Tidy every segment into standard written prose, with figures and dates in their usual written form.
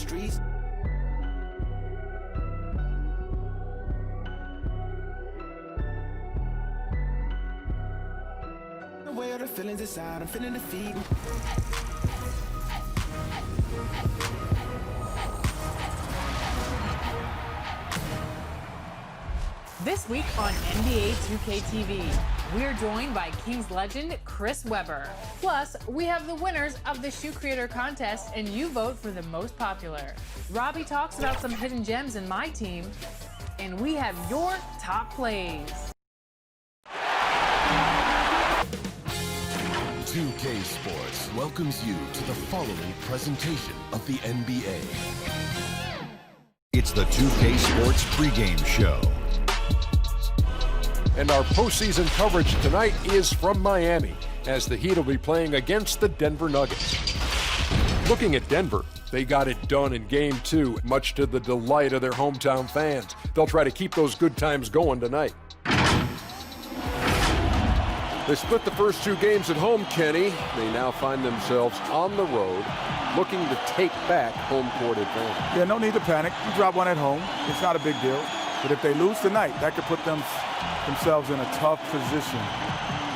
streets. Away all the feelings inside, I'm feeling defeat. This week on NBA 2K TV, we're joined by Kings legend Chris Webber. Plus, we have the winners of the Shoe Creator Contest, and you vote for the most popular. Robbie talks about some hidden gems in my team, and we have your top plays. 2K Sports welcomes you to the following presentation of the NBA. It's the 2K Sports pregame show. And our postseason coverage tonight is from Miami, as the Heat will be playing against the Denver Nuggets. Looking at Denver, they got it done in Game 2, much to the delight of their hometown fans. They'll try to keep those good times going tonight. They split the first 2 games at home, Kenny. They now find themselves on the road, looking to take back home court advantage. Yeah, no need to panic. You drop one at home. It's not a big deal. But if they lose tonight, that could put themselves in a tough position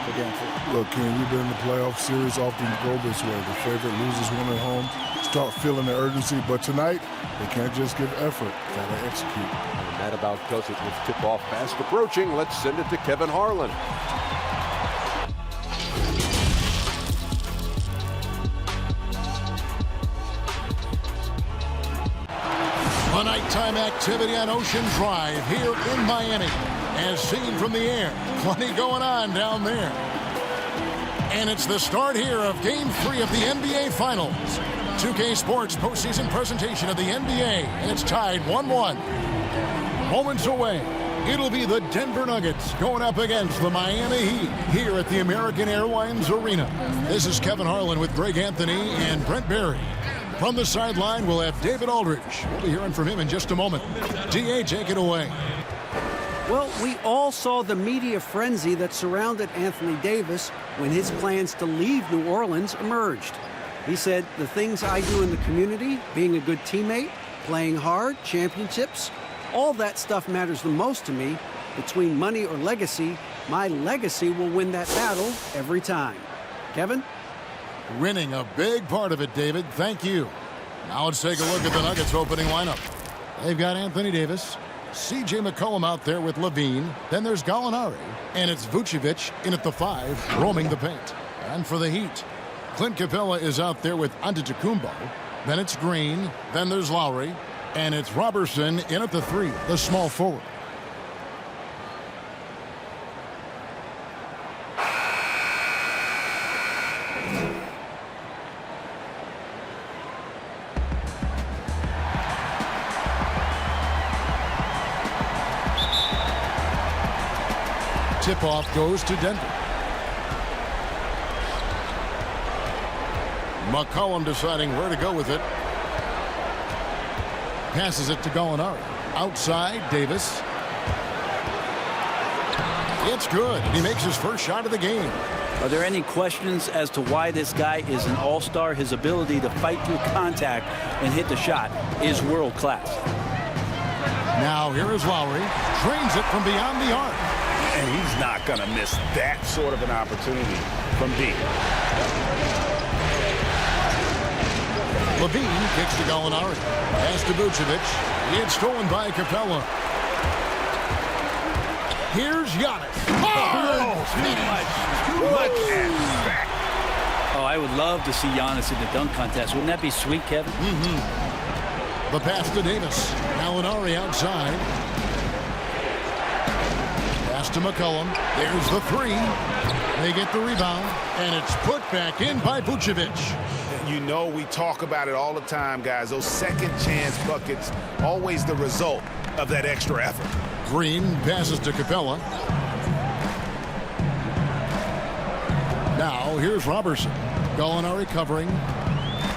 for Game 4. Look, Ken, we've been in the playoff series, often go this way. The favorite loses one at home, start feeling the urgency. But tonight, they can't just give effort. Got to execute. And that about does it with tip-off fast approaching. Let's send it to Kevin Harlan. A nighttime activity on Ocean Drive here in Miami. As seen from the air, plenty going on down there. And it's the start here of Game 3 of the NBA Finals. 2K Sports postseason presentation of the NBA, and it's tied 1-1. Moments away, it'll be the Denver Nuggets going up against the Miami Heat here at the American Airlines Arena. This is Kevin Harlan with Greg Anthony and Brent Barry. From the sideline, we'll have David Aldridge. We'll be hearing from him in just a moment. D.A., take it away. Well, we all saw the media frenzy that surrounded Anthony Davis when his plans to leave New Orleans emerged. He said, the things I do in the community, being a good teammate, playing hard, championships, all that stuff matters the most to me. Between money or legacy, my legacy will win that battle every time. Kevin? Winning a big part of it, David. Thank you. Now let's take a look at the Nuggets opening lineup. They've got Anthony Davis, C.J. McCollum out there with Levine. Then there's Gallinari, and it's Vucevic in at the 5, roaming the paint. And for the Heat, Clint Capella is out there with Antetokounmpo. Then it's Green. Then there's Lowry, and it's Robertson in at the 3, the small forward. Tip-off goes to Denver. McCollum deciding where to go with it. Passes it to Gallinari. Outside, Davis. It's good. He makes his first shot of the game. Are there any questions as to why this guy is an all-star? His ability to fight through contact and hit the shot is world-class. Now here is Lowry. Drains it from beyond the arc. And he's not going to miss that sort of an opportunity from deep. Levine kicks to Gallinari. Pass to Vucevic. It's stolen by Capella. Here's Giannis. Too much back. Oh, I would love to see Giannis in the dunk contest. Wouldn't that be sweet, Kevin? The pass to Davis. Gallinari outside. To McCollum. There's the 3. They get the rebound, and it's put back in by Vucevic. You know, we talk about it all the time, guys. Those second chance buckets, always the result of that extra effort. Green passes to Capella. Now here's Robertson. Gallinari covering.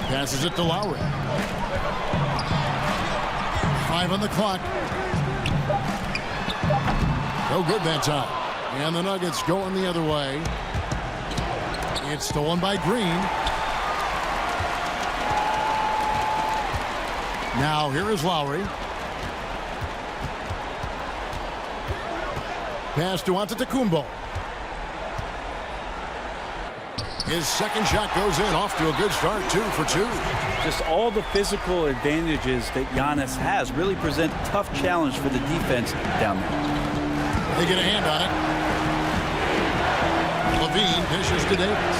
Passes it to Lowry. 5 on the clock. No good that time. And the Nuggets going the other way. It's stolen by Green. Now here is Lowry. Pass to Antetokounmpo. His second shot goes in, off to a good start, 2 for 2. Just all the physical advantages that Giannis has really present a tough challenge for the defense down there. They get a hand on it. Levine dishes to Davis.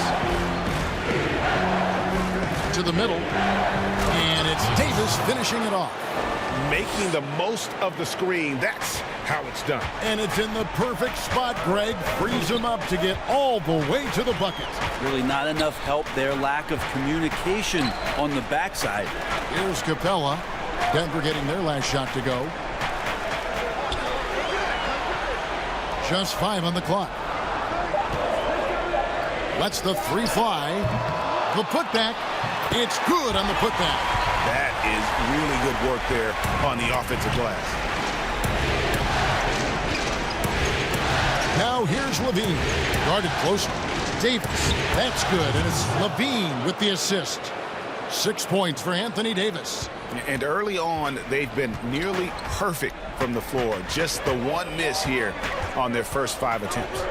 To the middle. And it's Davis finishing it off. Making the most of the screen. That's how it's done. And it's in the perfect spot. Greg frees him up to get all the way to the bucket. Really not enough help there. Lack of communication on the backside. Here's Capella. Denver getting their last shot to go. Just 5 on the clock. Lets the 3 fly. The putback. It's good on the putback. That is really good work there on the offensive glass. Now here's Levine. Guarded closer. Davis. That's good. And it's Levine with the assist. 6 points for Anthony Davis. And early on, they've been nearly perfect from the floor. Just the one miss here on their first 5 attempts.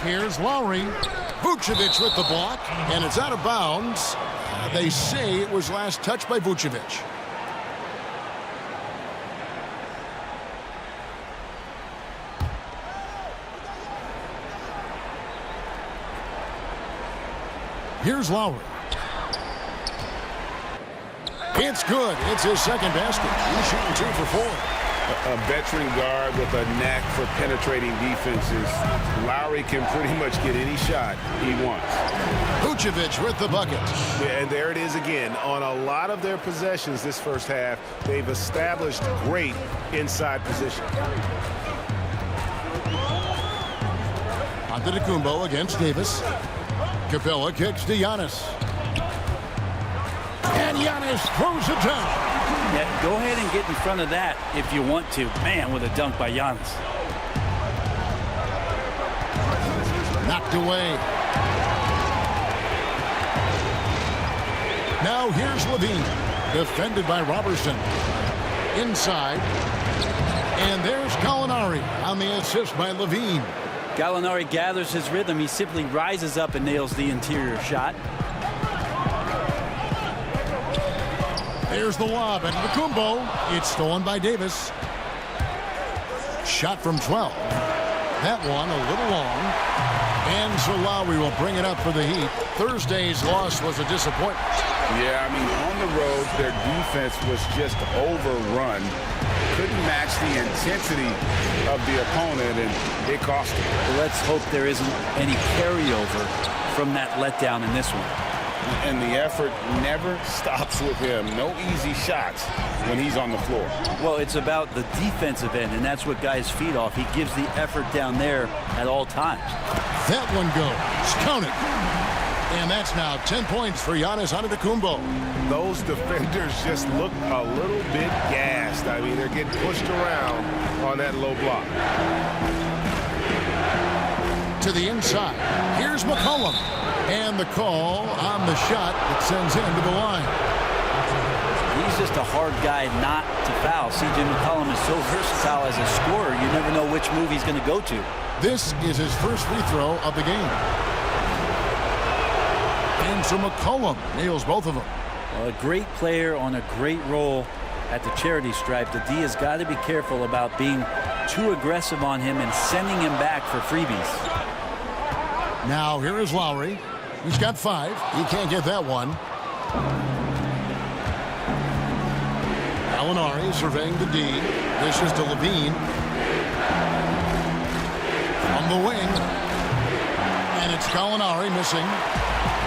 Here's Lowry. Vucevic with the block. And it's out of bounds. They say it was last touched by Vucevic. Here's Lowry. It's good. It's his second basket. He's shooting 2 for 4. A veteran guard with a knack for penetrating defenses. Lowry can pretty much get any shot he wants. Vucevic with the bucket. Yeah, and there it is again. On a lot of their possessions this first half, they've established great inside position. Antetokounmpo against Davis. Capella kicks to Giannis. And Giannis throws it down. Yeah, go ahead and get in front of that if you want to. Man, with a dunk by Giannis. Knocked away. Now here's Levine. Defended by Robertson. Inside. And there's Gallinari on the assist by Levine. Gallinari gathers his rhythm. He simply rises up and nails the interior shot. There's the lob at Antetokounmpo. It's stolen by Davis. Shot from 12. That one a little long. And so Lowry will bring it up for the Heat. Thursday's loss was a disappointment. Yeah, I mean, on the road, their defense was just overrun. Couldn't match the intensity of the opponent, and it cost them. Well, let's hope there isn't any carryover from that letdown in this one. And the effort never stops with him. No easy shots when he's on the floor. Well, it's about the defensive end, and that's what guys feed off. He gives the effort down there at all times. That one goes. Count it. And that's now 10 points for Giannis Antetokounmpo. Those defenders just look a little bit gassed. I mean, they're getting pushed around on that low block. To the inside. Here's McCollum. And the call on the shot that sends him to the line. He's just a hard guy not to foul. C.J. McCollum is so versatile as a scorer, you never know which move he's going to go to. This is his first free throw of the game. And so McCollum nails both of them. Well, a great player on a great role at the charity stripe. The D has got to be careful about being too aggressive on him and sending him back for freebies. Now here is Lowry. He's got 5. He can't get that one. Gallinari surveying the D. This is to Levine. On the wing. And it's Gallinari missing.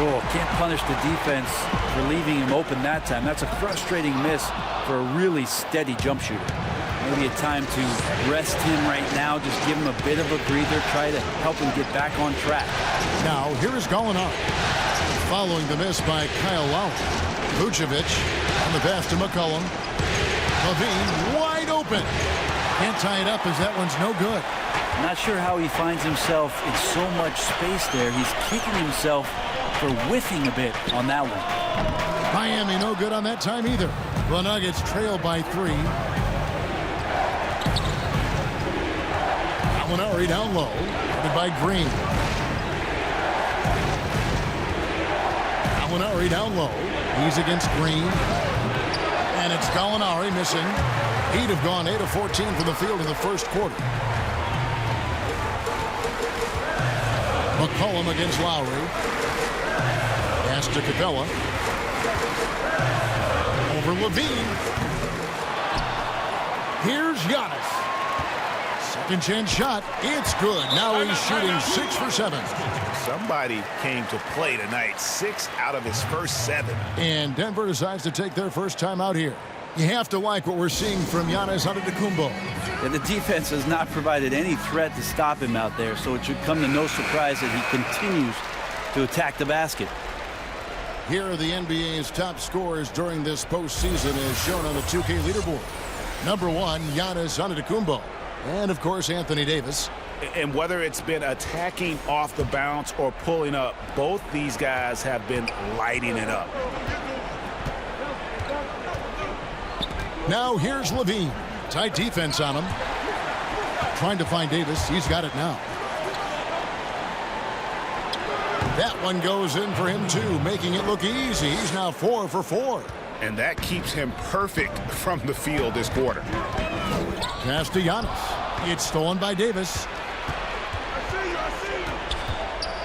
Oh, can't punish the defense for leaving him open that time. That's a frustrating miss for a really steady jump shooter. Maybe a time to rest him right now, just give him a bit of a breather, try to help him get back on track. Now, here is Gallinari. Following the miss by Kyle Lowry. Vucevic on the pass to McCollum. Levine wide open. Can't tie it up as that one's no good. Not sure how he finds himself in so much space there. He's kicking himself for whiffing a bit on that one. Miami no good on that time either. The Nuggets trail by 3. Gallinari down low. Guarded by Green. Gallinari down low. He's against Green. And it's Gallinari missing. He'd have gone 8 of 14 from the field in the first quarter. McCollum against Lowry. Pass to Capella. Over Levine. Here's Giannis. Second chance shot. It's good. Now he's shooting 6 for 7. Somebody came to play tonight. 6 out of his first 7. And Denver decides to take their first time out here. You have to like what we're seeing from Giannis Antetokounmpo. Yeah, the defense has not provided any threat to stop him out there, so it should come to no surprise that he continues to attack the basket. Here are the NBA's top scorers during this postseason as shown on the 2K leaderboard. Number 1, Giannis Antetokounmpo. And, of course, Anthony Davis. And whether it's been attacking off the bounce or pulling up, both these guys have been lighting it up. Now here's Levine. Tight defense on him. Trying to find Davis. He's got it now. That one goes in for him, too, making it look easy. He's now 4 for 4. And that keeps him perfect from the field this quarter. Pass to Giannis. It's stolen by Davis.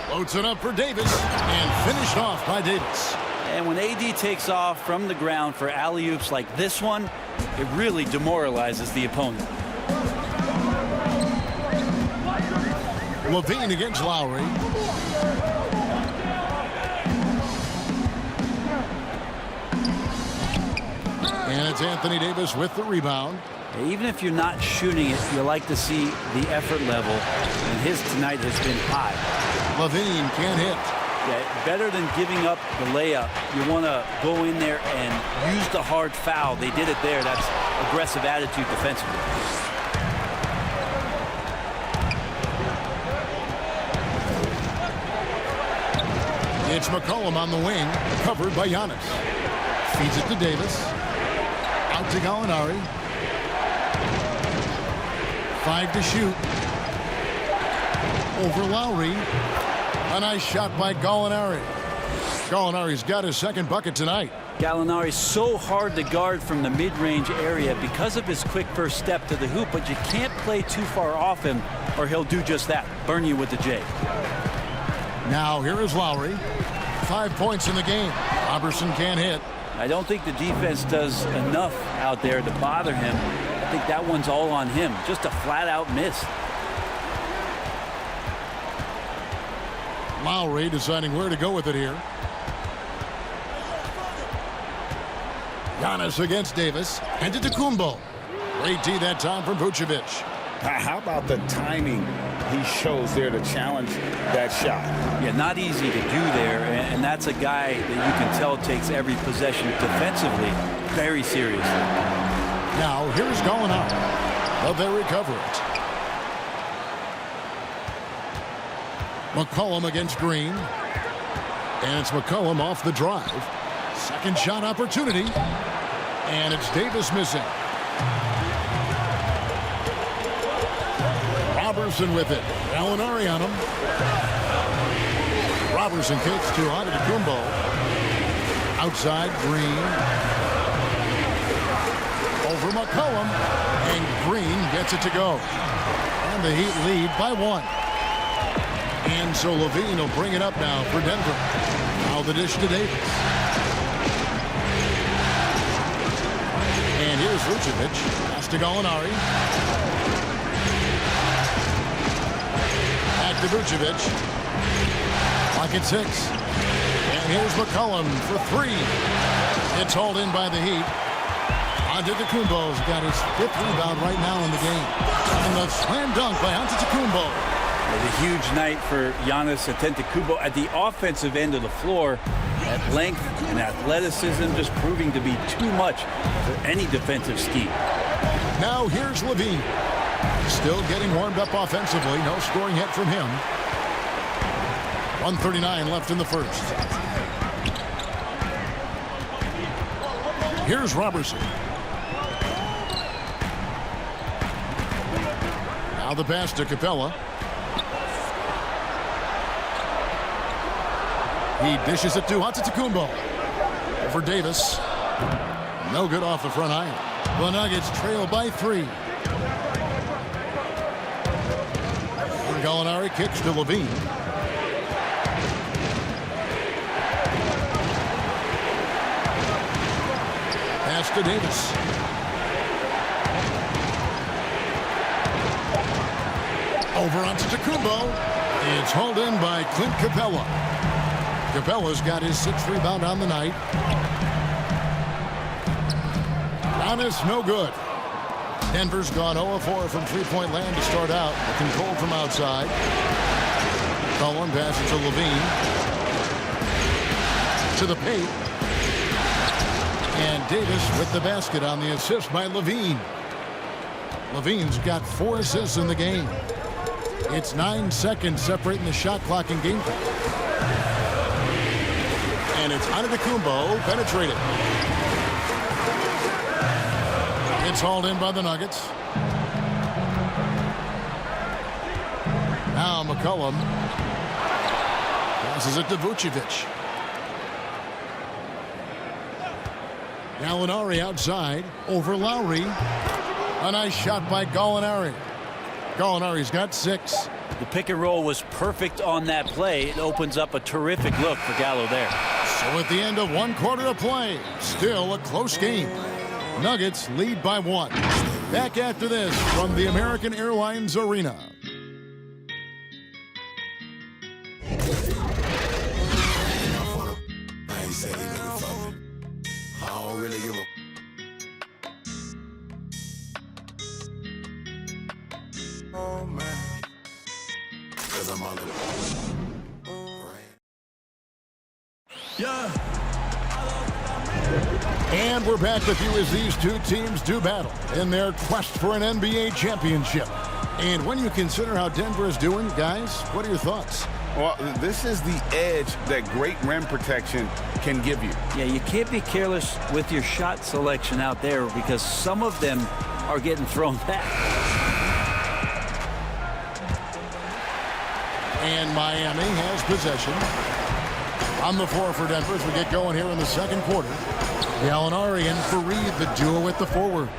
Floats it up for Davis. And finished off by Davis. And when AD takes off from the ground for alley-oops like this one, it really demoralizes the opponent. Levine against Lowry. And it's Anthony Davis with the rebound. Even if you're not shooting it, you like to see the effort level, and his tonight has been high. Levine can't hit. Yeah, better than giving up the layup, you want to go in there and use the hard foul. They did it there. That's aggressive attitude defensively. It's McCollum on the wing, covered by Giannis. Feeds it to Davis. Out to Gallinari. 5 to shoot. Over Lowry. A nice shot by Gallinari. Gallinari's got his second bucket tonight. Gallinari's so hard to guard from the mid-range area because of his quick first step to the hoop, but you can't play too far off him or he'll do just that, burn you with the J. Now here is Lowry. 5 points in the game. Robertson can't hit. I don't think the defense does enough out there to bother him. I think that one's all on him. Just a flat-out miss. Lowry deciding where to go with it here. Giannis against Davis. And to Antetokounmpo. Great D that time from Vucevic. How about the timing he shows there to challenge that shot? Yeah, not easy to do there, and that's a guy that you can tell takes every possession defensively very seriously. Now here's Gallinari. But they recover it. McCollum against Green. And it's McCollum off the drive. Second shot opportunity. And it's Davis missing. Robertson with it. Gallinari on him. Robertson kicks to Antetokounmpo. Outside, Green. Over McCollum. And Green gets it to go. And the Heat lead by 1. And so Levine will bring it up now for Denver. Now the dish to Davis. And here's Vucevic. Pass to Gallinari. Back to Vucevic. Clock at 6. And here's McCollum for 3. It's hauled in by the Heat. Antetokounmpo's got his 5th rebound right now in the game. And the slam dunk by Antetokounmpo. A huge night for Giannis Antetokounmpo at the offensive end of the floor. At length and athleticism just proving to be too much for any defensive scheme. Now here's Levine. Still getting warmed up offensively. No scoring yet from him. 1:39 left in the first. Here's Robertson. Now the pass to Capella. He dishes it to Antetokounmpo. For Davis. No good off the front iron. The Nuggets trail by 3. Gallinari kicks to Levine. Pass to Davis. Over onto Antetokounmpo. It's hauled in by Clint Capella. Capella's got his 6th rebound on the night. Giannis, no good. Denver's gone 0-4 from three-point land to start out. Controlled from outside. Cullen passes to Levine. To the paint. And Davis with the basket on the assist by Levine. Levine's got 4 assists in the game. It's 9 seconds separating the shot clock and game clock. And it's Antetokounmpo penetrated. It's hauled in by the Nuggets. Now McCollum passes it to Vucevic. Gallinari outside over Lowry. A nice shot by Gallinari. Gallinari's got 6. The pick and roll was perfect on that play. It opens up a terrific look for Gallo there. So at the end of 1 quarter of play, still a close game. Nuggets lead by 1. Back after this from the American Airlines Arena. And we're back with you as these two teams do battle in their quest for an NBA championship. And when you consider how Denver is doing, guys, what are your thoughts? Well, this is the edge that great rim protection can give you. Yeah, you can't be careless with your shot selection out there because some of them are getting thrown back. And Miami has possession. On the floor for Denver as we get going here in the second quarter. Gallinari and Fareed, the duo at the forward.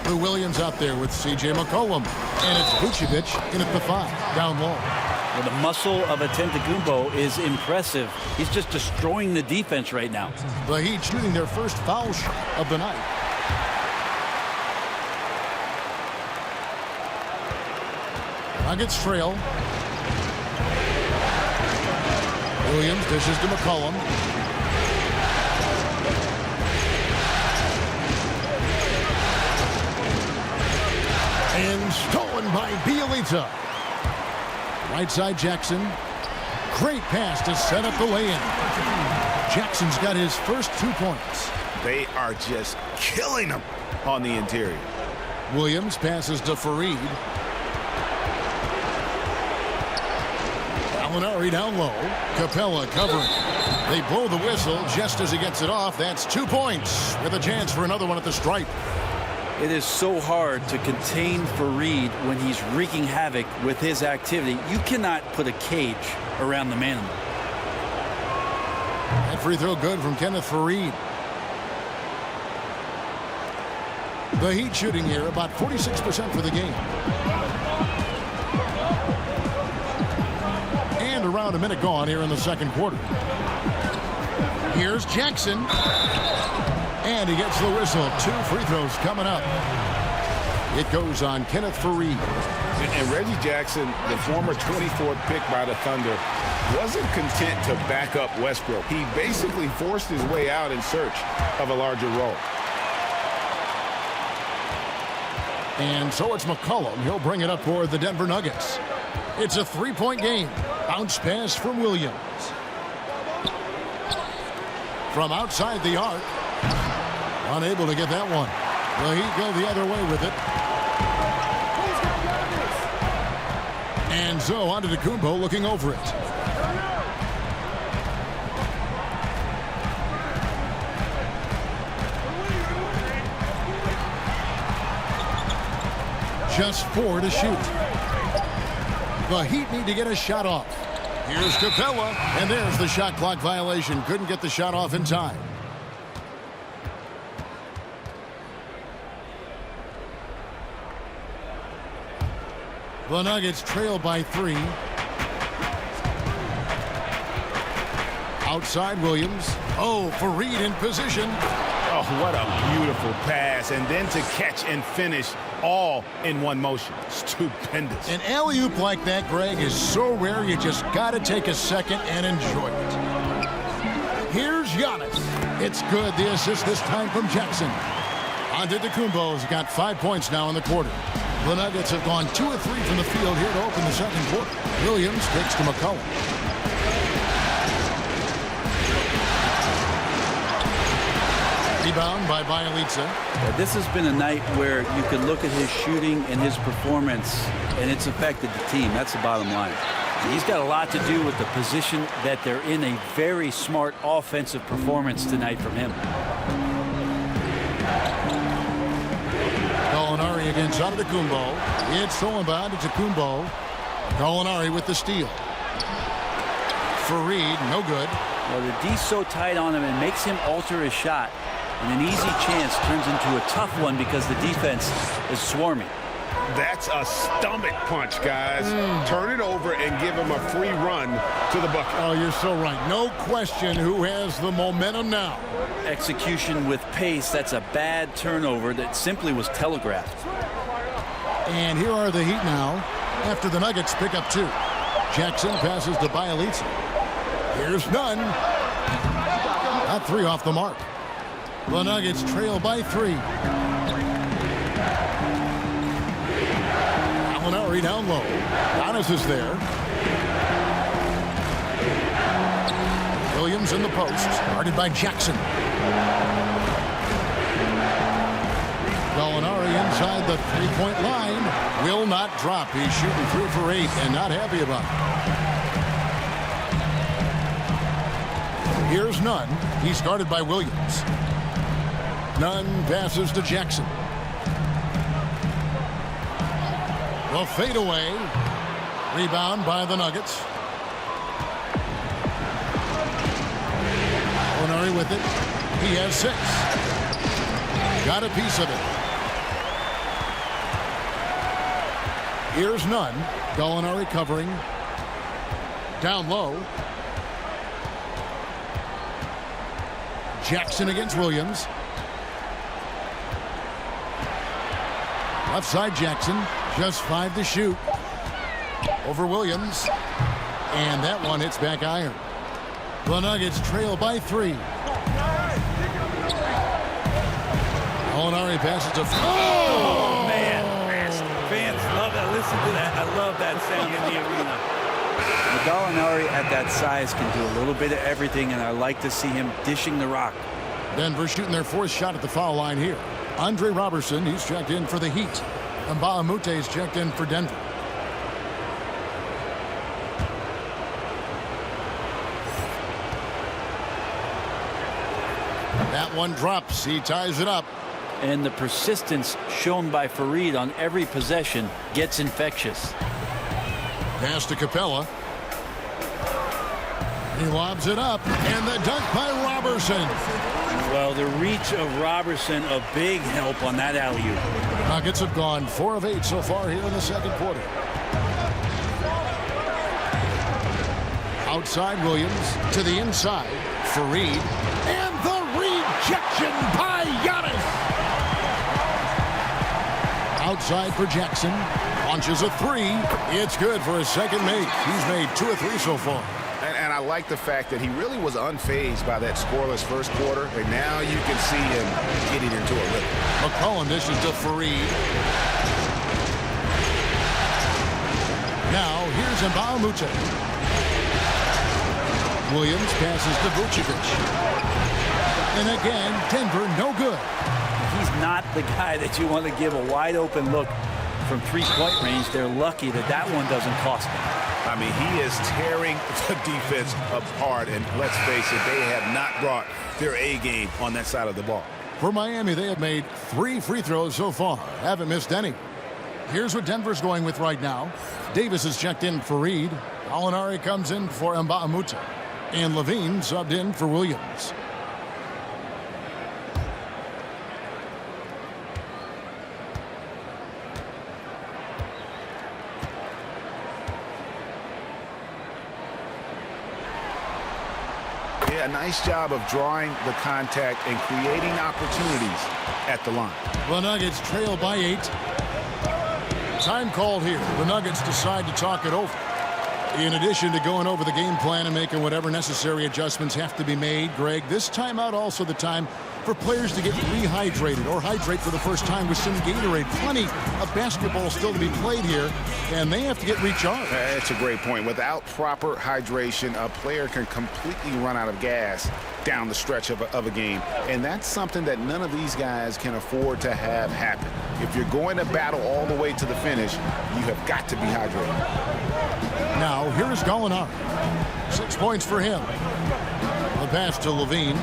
Lou Williams out there with C.J. McCollum. And it's Vucevic in at the 5, down low. Well, the muscle of Antetokounmpo is impressive. He's just destroying the defense right now. The Heat shooting their first foul shot of the night. Nuggets trail. Williams dishes to McCollum. And stolen by Bielitsa. Right side Jackson. Great pass to set up the lay-in. Jackson's got his first 2 points. They are just killing them on the interior. Williams passes to Fareed. Gallinari down low. Capella covering. They blow the whistle just as he gets it off. That's 2 points with a chance for another one at the stripe. It is so hard to contain Fareed when he's wreaking havoc with his activity. You cannot put a cage around the man. That free throw good from Kenneth Fareed. The Heat shooting here about 46% for the game. And around a minute gone here in the second quarter. Here's Jackson. And he gets the whistle. 2 free throws coming up. It goes on Kenneth Fareed. And Reggie Jackson, the former 24th pick by the Thunder, wasn't content to back up Westbrook. He basically forced his way out in search of a larger role. And so it's McCollum. He'll bring it up for the Denver Nuggets. It's a 3-point game. Bounce pass from Williams. From outside the arc. Unable to get that one. Well, he go the other way with it. And so Antetokounmpo looking over it. Just 4 to shoot. The Heat need to get a shot off. Here's Capella, and there's the shot clock violation. Couldn't get the shot off in time. The Nuggets trail by 3. Outside Williams. Oh, Fareed in position. Oh, what a beautiful pass. And then to catch and finish all in one motion. Stupendous. An alley-oop like that, Greg, is so rare you just got to take a second and enjoy it. Here's Giannis. It's good. The assist this time from Jackson. Antetokounmpo has got 5 points now in the quarter. The Nuggets have gone 2 of 3 from the field here to open the second quarter. Williams takes to McCollum. Rebound by Bielitsa. This has been a night where you can look at his shooting and his performance, and it's affected the team. That's the bottom line. He's got a lot to do with the position that they're in. A very smart offensive performance tonight from him. Gallinari against Antetokounmpo. It's stolen by Antetokounmpo. Gallinari with the steal. Fareed, no good. Well, the D's so tight on him and makes him alter his shot. And an easy chance turns into a tough one because the defense is swarming. That's a stomach punch, guys. Turn it over and give him a free run to the bucket. Oh, you're so right. No question who has the momentum now. Execution with pace. That's a bad turnover that simply was telegraphed. And here are the Heat now after the Nuggets pick up 2. Jackson passes to Bielitsa. Here's none. That 3 off the mark. The Nuggets trail by 3. Gallinari down low. Giannis is there. Williams in the post. Guarded by Jackson. Gallinari inside the 3-point line. Will not drop. He's shooting 3 for 8 and not happy about it. Here's Nunn. He's guarded by Williams. Nunn passes to Jackson. The fadeaway. Rebound by the Nuggets. Gallinari with it. He has 6. Got a piece of it. Here's Nunn. Gallinari covering. Down low. Jackson against Williams. Left side Jackson. Just 5 to shoot. Over Williams. And that one hits back iron. The Nuggets trail by 3. Gallinari passes to... Oh, man. Fans love that. Listen to that. I love that sound in the arena. Gallinari at that size can do a little bit of everything, and I like to see him dishing the rock. Denver shooting their 4th shot at the foul line here. Andre Robertson, he's checked in for the Heat. And Bahamute is checked in for Denver. That one drops. He ties it up. And the persistence shown by Fareed on every possession gets infectious. Pass to Capella. He lobs it up. And the dunk by Robertson. Well, the reach of Robertson, a big help on that alley-oop. Nuggets have gone 4 of 8 so far here in the second quarter. Outside Williams to the inside. Fareed. And the rejection by Giannis. Outside for Jackson. Launches a 3. It's good for his second make. He's made 2 of 3 so far. And I like the fact that he really was unfazed by that scoreless first quarter. And now you can see him getting into a rhythm. McCollum dishes to Fareed. Now here's Mbamute. Williams passes to Vucevic. And again, Denver no good. He's not the guy that you want to give a wide open look from 3-point range. They're lucky that that one doesn't cost them. I mean, he is tearing the defense apart, and let's face it, they have not brought their A game on that side of the ball. For Miami, they have made 3 free throws so far. Haven't missed any. Here's what Denver's going with right now. Davis is checked in for Reed. Gallinari comes in for Mbaamuta. And Levine subbed in for Williams. Yeah, nice job of drawing the contact and creating opportunities at the line. The Nuggets trail by 8. Time called here. The Nuggets decide to talk it over. In addition to going over the game plan and making whatever necessary adjustments have to be made, Greg, this timeout also the time for players to get rehydrated or hydrate for the first time with some Gatorade. Plenty of basketball still to be played here, and they have to get recharged. That's a great point. Without proper hydration, a player can completely run out of gas down the stretch of a game, and that's something that none of these guys can afford to have happen. If you're going to battle all the way to the finish, you have got to be hydrated. Now, here's Gallinari. 6 points for him. The pass to Levine.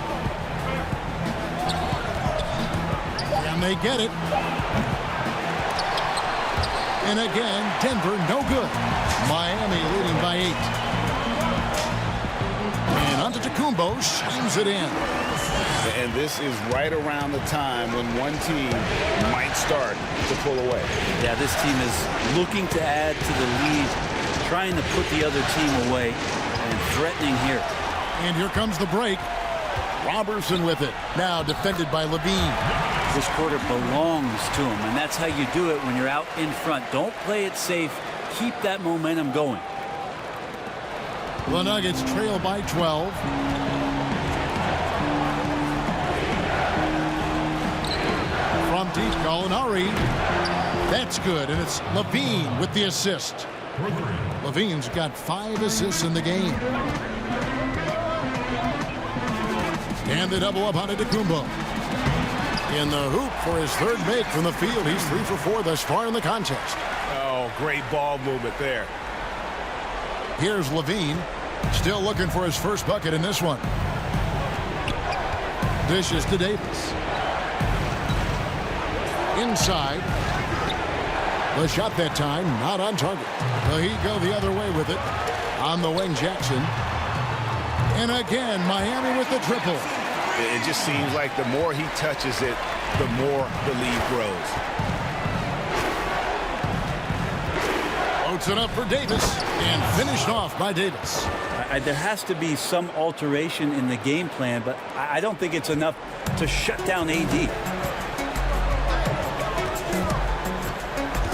And they get it. And again, Denver no good. Miami leading by 8. And Antetokounmpo slams it in. And this is right around the time when one team might start to pull away. Yeah, this team is looking to add to the lead, trying to put the other team away, and threatening here. And here comes the break. Robertson with it. Now defended by Levine. This quarter belongs to him, and that's how you do it when you're out in front. Don't play it safe. Keep that momentum going. The Nuggets trail by 12. From deep, Gallinari. That's good, and it's Levine with the assist. Levine's got 5 assists in the game. And they double up on Antetokounmpo. In the hoop for his 3rd make from the field. He's 3 for 4 thus far in the contest. Oh, great ball movement there. Here's Levine. Still looking for his first bucket in this one. Dishes to Davis. Inside. The shot that time, not on target. The Heat go the other way with it. On the wing, Jackson. And again, Miami with the triple. It just seems like the more he touches it, the more the lead grows. Floats it up for Davis and finished off by Davis. There has to be some alteration in the game plan, but I don't think it's enough to shut down AD.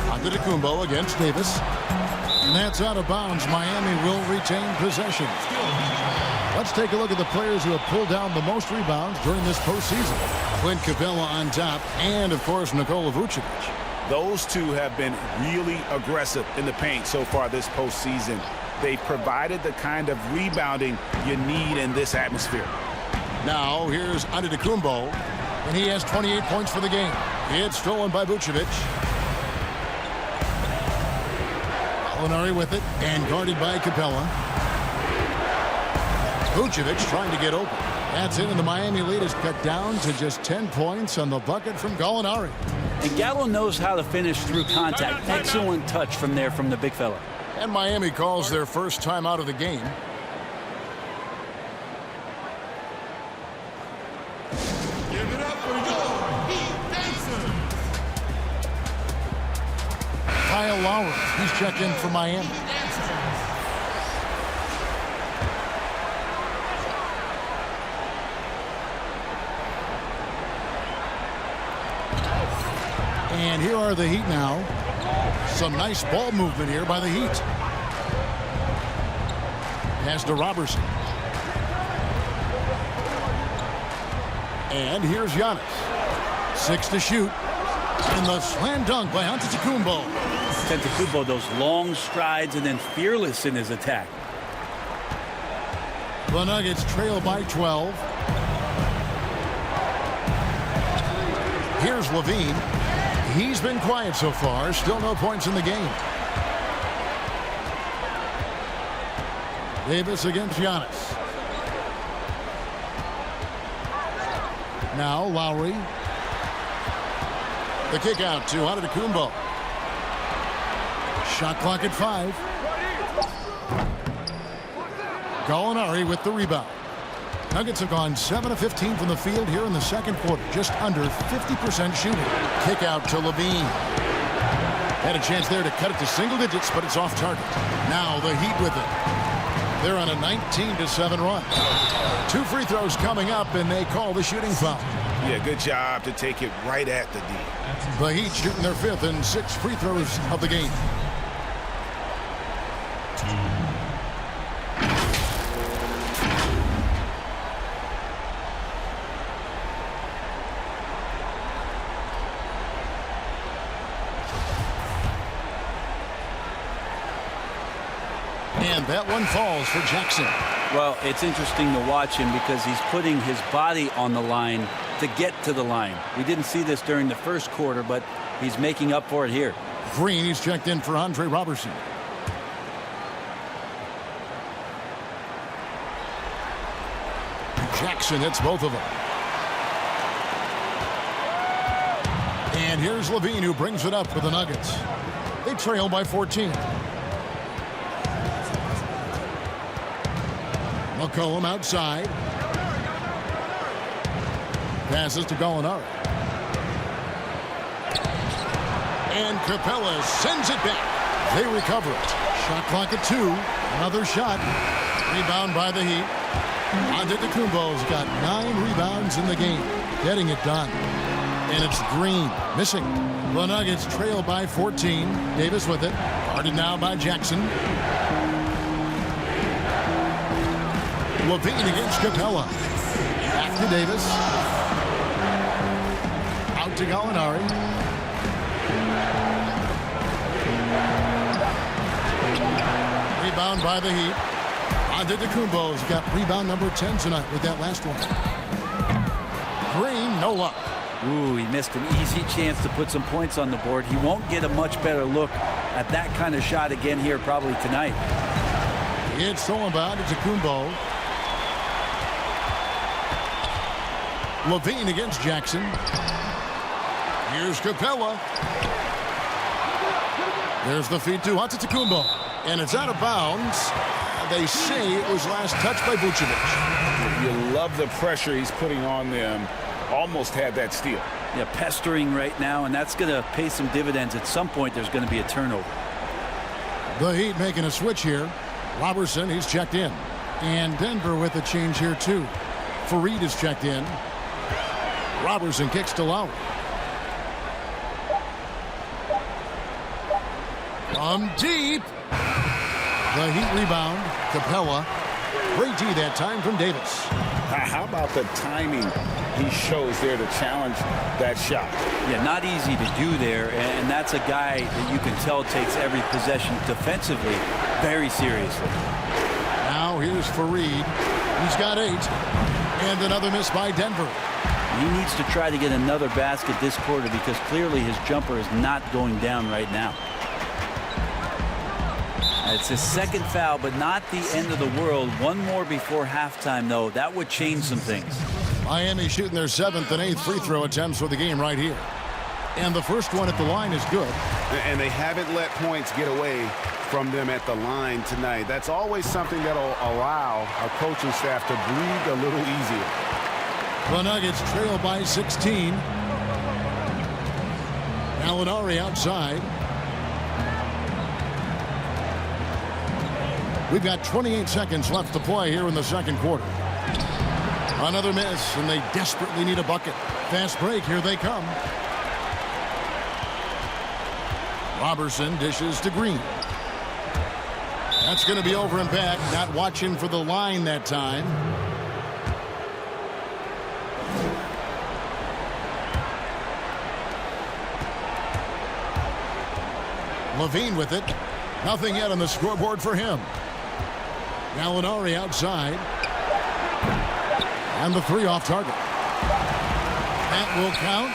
Antetokounmpo against Davis. And that's out of bounds. Miami will retain possession. Let's take a look at the players who have pulled down the most rebounds during this postseason. Clint Capella on top, and, of course, Nikola Vucevic. Those two have been really aggressive in the paint so far this postseason. They provided the kind of rebounding you need in this atmosphere. Now, here's Antetokounmpo, and he has 28 points for the game. It's stolen by Vucevic. Gallinari with it, and guarded by Capella. Vucevic trying to get open. That's it, and the Miami lead is cut down to just 10 points on the bucket from Gallinari. And Gallo knows how to finish through contact. Excellent touch from there from the big fella. And Miami calls their first time out of the game. Give it up for your Heat Dancer. Kyle Lowry, he's checked in for Miami. And here are the Heat now. Some nice ball movement here by the Heat. Pass to Robertson. And here's Giannis. 6 to shoot. And the slam dunk by Antetokounmpo. Antetokounmpo, those long strides and then fearless in his attack. The Nuggets trail by 12. Here's Levine. He's been quiet so far. Still no points in the game. Davis against Giannis. Now Lowry. The kick out to Antetokounmpo. Shot clock at 5. Gallinari with the rebound. Nuggets have gone 7 of 15 from the field here in the second quarter. Just under 50% shooting. Kick out to Levine. Had a chance there to cut it to single digits, but it's off target. Now the Heat with it. They're on a 19-7 run. 2 free throws coming up, and they call the shooting foul. Yeah, good job to take it right at the D. The Heat shooting their 5th and 6th free throws of the game. And that one falls for Jackson. Well, it's interesting to watch him because he's putting his body on the line to get to the line. We didn't see this during the first quarter, but he's making up for it here. Green, he's checked in for Andre Robertson. Jackson hits both of them. And here's Levine, who brings it up for the Nuggets. They trail by 14. McCollum outside. Passes to Gallinari. And Capella sends it back. They recover it. Shot clock at 2. Another shot. Rebound by the Heat. Antetokounmpo's got 9 rebounds in the game. Getting it done. And it's Green missing. The Nuggets trail by 14. Davis with it. Guarded now by Jackson. Levine against Capella. Back to Davis. Out to Gallinari. Rebound by the Heat. Antetokounmpo's got rebound number 10 tonight with that last one. Green, no luck. Ooh, he missed an easy chance to put some points on the board. He won't get a much better look at that kind of shot again here probably tonight. It's stolen by Antetokounmpo. Levine against Jackson. Here's Capella. There's the feed to Antetokounmpo. And it's out of bounds. They say it was last touched by Vucevic. You love the pressure he's putting on them. Almost had that steal. Yeah, pestering right now, and that's going to pay some dividends. At some point, there's going to be a turnover. The Heat making a switch here. Robertson, he's checked in. And Denver with a change here, too. Fareed is checked in. Robertson kicks to Lowry. From deep. The Heat rebound. Capella. Great D that time from Davis. How about the timing he shows there to challenge that shot? Yeah, not easy to do there, and that's a guy that you can tell takes every possession defensively very seriously. Now here's Fareed. He's got 8. And another miss by Denver. He needs to try to get another basket this quarter because clearly his jumper is not going down right now. It's his second foul, but not the end of the world. One more before halftime, though. That would change some things. Miami shooting their 7th and 8th free throw attempts for the game right here. And the first one at the line is good. And they haven't let points get away from them at the line tonight. That's always something that'll allow our coaching staff to breathe a little easier. The Nuggets trail by 16. Gallinari outside. We've got 28 seconds left to play here in the second quarter. Another miss, and they desperately need a bucket. Fast break, here they come. Robertson dishes to Green. That's going to be over and back. Not watching for the line that time. Levine with it. Nothing yet on the scoreboard for him. Gallinari outside. And the 3 off target. That will count.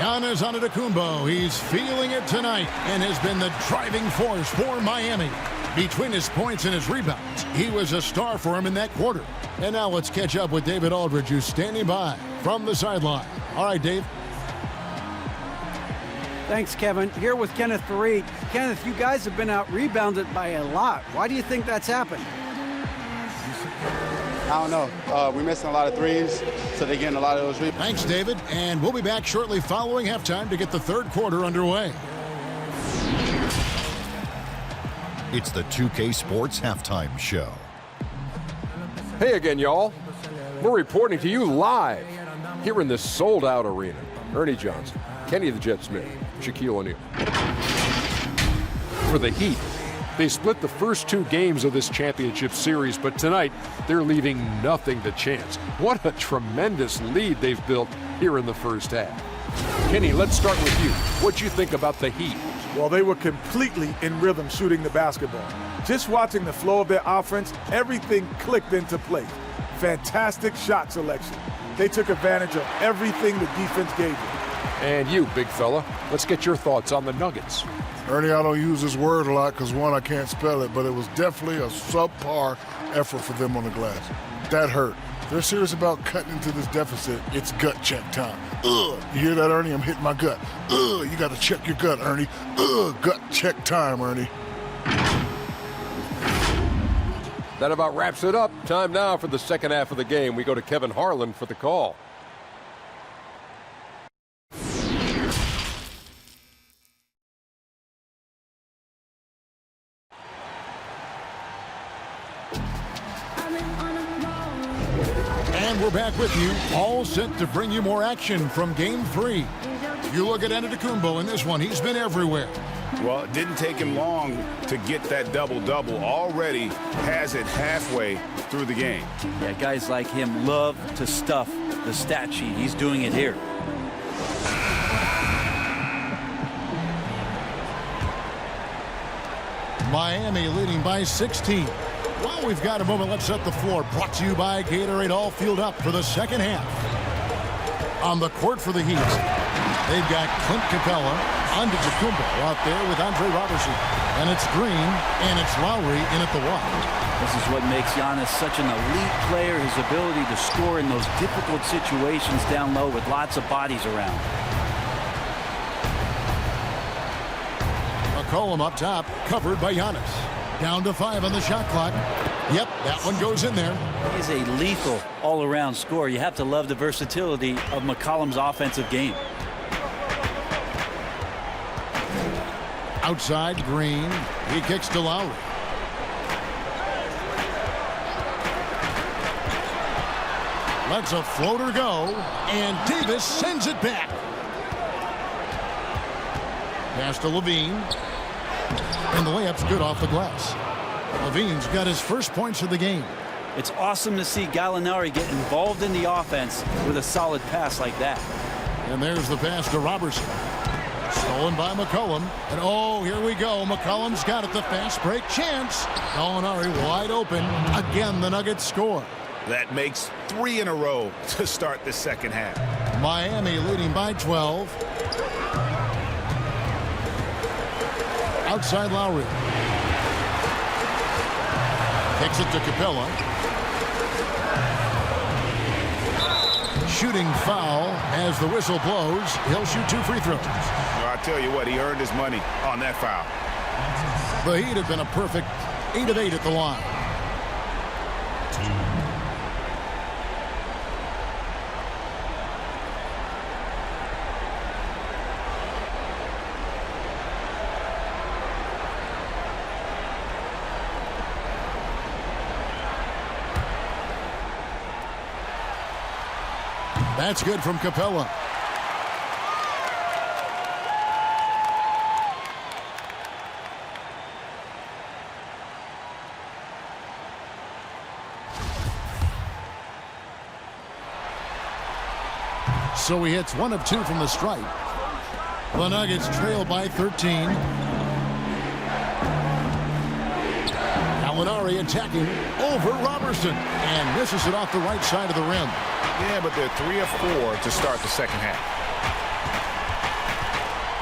Giannis Antetokounmpo, he's feeling it tonight and has been the driving force for Miami. Between his points and his rebounds, he was a star for him in that quarter. And now let's catch up with David Aldridge, who's standing by from the sideline. All right, Dave. Thanks, Kevin. Here with Kenneth Fareed. Kenneth, you guys have been out-rebounded by a lot. Why do you think that's happened? I don't know. We're missing a lot of threes, so they're getting a lot of those rebounds. Thanks, David. And we'll be back shortly following halftime to get the third quarter underway. It's the 2K Sports Halftime Show. Hey again, y'all. We're reporting to you live here in this sold-out arena. Ernie Johnson, Kenny the Jet Smith, Shaquille O'Neal. For the Heat, they split the first 2 games of this championship series, but tonight they're leaving nothing to chance. What a tremendous lead they've built here in the first half. Kenny, let's start with you. What you think about the Heat? Well, they were completely in rhythm shooting the basketball. Just watching the flow of their offense, everything clicked into place. Fantastic shot selection. They took advantage of everything the defense gave them. And you, big fella, let's get your thoughts on the Nuggets. Ernie, I don't use this word a lot because, one, I can't spell it, but it was definitely a subpar effort for them on the glass. That hurt. They're serious about cutting into this deficit. It's gut check time. Ugh. You hear that, Ernie? I'm hitting my gut. Ugh. You got to check your gut, Ernie. Ugh. Gut check time, Ernie. That about wraps it up. Time now for the second half of the game. We go to Kevin Harlan for the call. And we're back with you, all set to bring you more action from Game 3. You look at Antetokounmpo in this one. He's been everywhere. Well, it didn't take him long to get that double-double. Already has it halfway through the game. Yeah, guys like him love to stuff the stat sheet. He's doing it here. Miami leading by 16. Well, we've got a moment. Let's set the floor. Brought to you by Gatorade. All fueled up for the second half. On the court for the Heat, they've got Clint Capella, Antetokounmpo out there with Andre Robertson. And it's Green, and it's Lowry in at the one. This is what makes Giannis such an elite player, his ability to score in those difficult situations down low with lots of bodies around. McCollum up top, covered by Giannis. Down to 5 on the shot clock. Yep, that one goes in there. He's a lethal all-around scorer. You have to love the versatility of McCollum's offensive game. Outside, Green. He kicks to Lowry. Lets a floater go, and Davis sends it back. Pass to Levine. And the layup's good off the glass. Levine's got his first points of the game. It's awesome to see Gallinari get involved in the offense with a solid pass like that. And there's the pass to Robertson. Stolen by McCollum. And oh, here we go. McCollum's got it. The fast break chance. Gallinari wide open. Again, the Nuggets score. That makes 3 in a row to start the second half. Miami leading by 12. Outside Lowry. Kicks it to Capella. Shooting foul as the whistle blows. He'll shoot 2 free throws. Well, I tell you what, he earned his money on that foul. The Heat have been a perfect 8 of 8 at the line. That's good from Capella. So he hits 1 of 2 from the stripe. The Nuggets trail by 13. Gallinari attacking over Robertson and misses it off the right side of the rim. Yeah, but they're 3 of 4 to start the second half.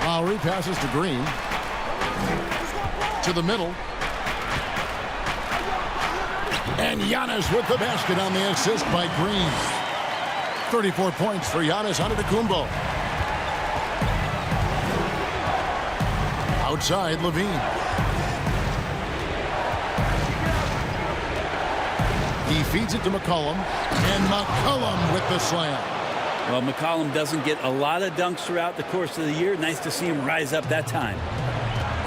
Lowry passes to Green. To the middle. And Giannis with the basket on the assist by Green. 34 points for Giannis Antetokounmpo. Outside, Levine. He feeds it to McCollum, and McCollum with the slam. Well, McCollum doesn't get a lot of dunks throughout the course of the year. Nice to see him rise up that time.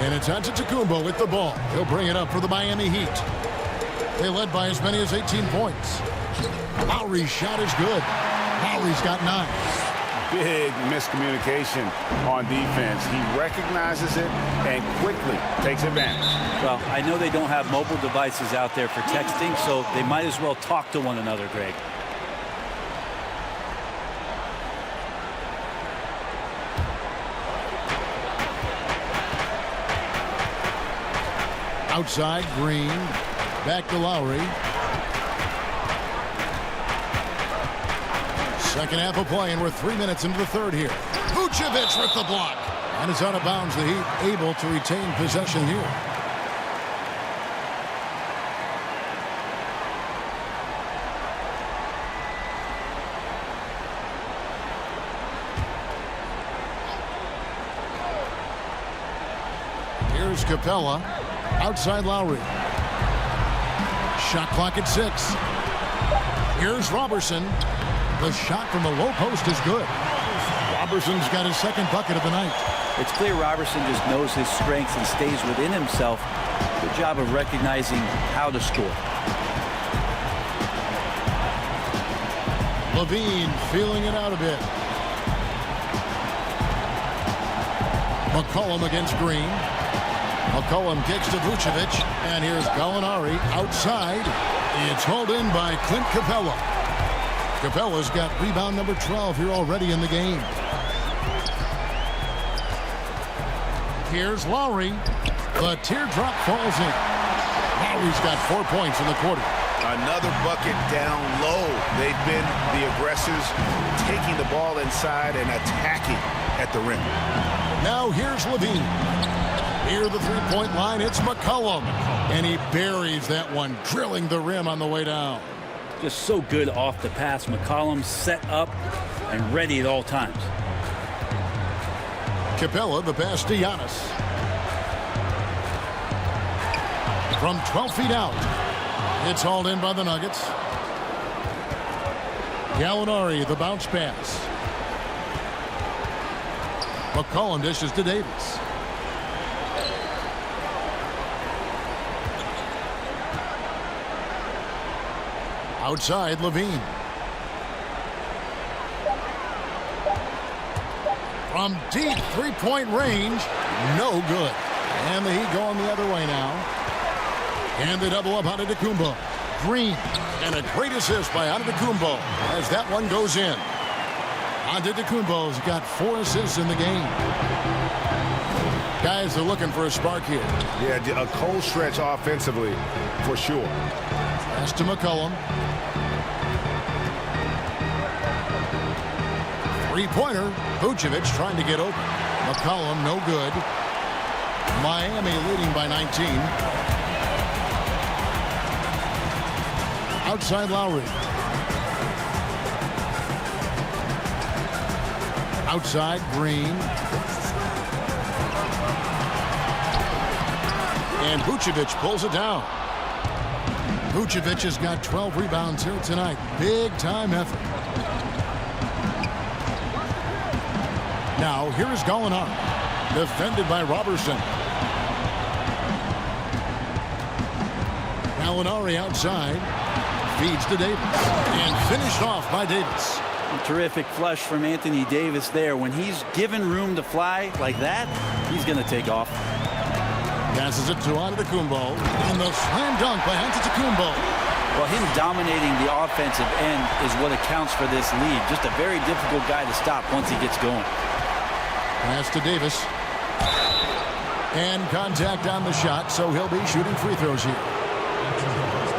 And it's Antetokounmpo with the ball. He'll bring it up for the Miami Heat. They led by as many as 18 points. Lowry's shot is good. Lowry's got 9. Big miscommunication on defense. He recognizes it and quickly takes advantage. Well, I know they don't have mobile devices out there for texting, so they might as well talk to one another, Greg. Outside, Green. Back to Lowry. Second half of play, and we're 3 minutes into the third here. Vucevic with the block. And it's out of bounds. The Heat able to retain possession here. Here's Capella. Outside Lowry. Shot clock at 6. Here's Robertson. The shot from the low post is good. Robertson's got his second bucket of the night. It's clear Robertson just knows his strengths and stays within himself. Good job of recognizing how to score. Levine feeling it out a bit. McCollum against Green. McCollum kicks to Vucevic, and here's Gallinari outside. It's hauled in by Clint Capella. Capella's got rebound number 12 here already in the game. Here's Lowry. The teardrop falls in. Lowry's got 4 points in the quarter. Another bucket down low. They've been the aggressors, taking the ball inside and attacking at the rim. Now here's Levine. Near the three-point line, it's McCollum. And he buries that one, drilling the rim on the way down. Just so good off the pass. McCollum set up and ready at all times. Capella, the pass to Giannis. From 12 feet out. It's hauled in by the Nuggets. Gallinari, the bounce pass. McCollum dishes to Davis. Outside, Levine. From deep three-point range, no good. And the Heat going the other way now. And they double up Antetokounmpo. Green. And a great assist by Antetokounmpo as that one goes in. Antetokounmpo's got 4 assists in the game. Guys are looking for a spark here. Yeah, a cold stretch offensively for sure. Pass to McCollum. Three-pointer. Vucevic trying to get open. McCollum, no good. Miami leading by 19. Outside Lowry. Outside Green. And Vucevic pulls it down. Vucevic has got 12 rebounds here tonight. Big time effort. Now here is Gallinari. Defended by Robertson. Gallinari outside. Feeds to Davis. And finished off by Davis. A terrific flush from Anthony Davis there. When he's given room to fly like that, he's going to take off. Passes it to Antetokounmpo. And the slam dunk by Antetokounmpo. Well, him dominating the offensive end is what accounts for this lead. Just a very difficult guy to stop once he gets going. Pass to Davis. And contact on the shot, so he'll be shooting free throws here.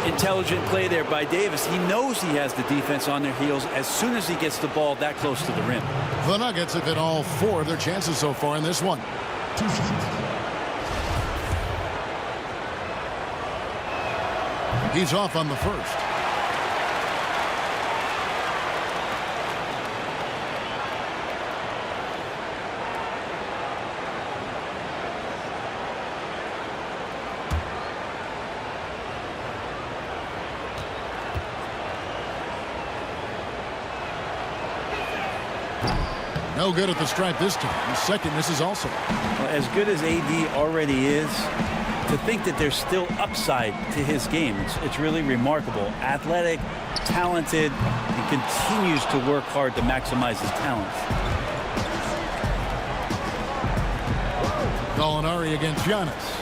Intelligent play there by Davis. He knows he has the defense on their heels as soon as he gets the ball that close to the rim. The Nuggets have hit all 4 of their chances so far in this one. He's off on the first. No good at the stripe this time. Second misses also. Well, as good as AD already is, to think that there's still upside to his game, it's really remarkable. Athletic, talented, and continues to work hard to maximize his talents. Gallinari against Giannis.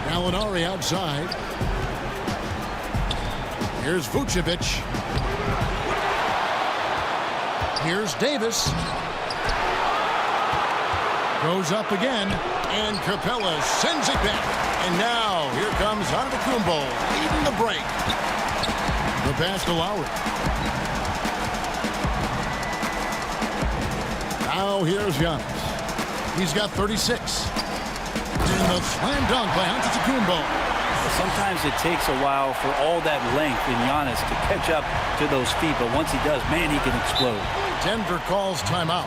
Gallinari outside. Here's Vucevic. Here's Davis. Goes up again, and Capella sends it back. And now, here comes Antetokounmpo leading the break. The pass to Lowry. Now here's Giannis. He's got 36. And the slam dunk by Antetokounmpo. Sometimes it takes a while for all that length in Giannis to catch up to those feet, but once he does, man, he can explode. Denver calls timeout.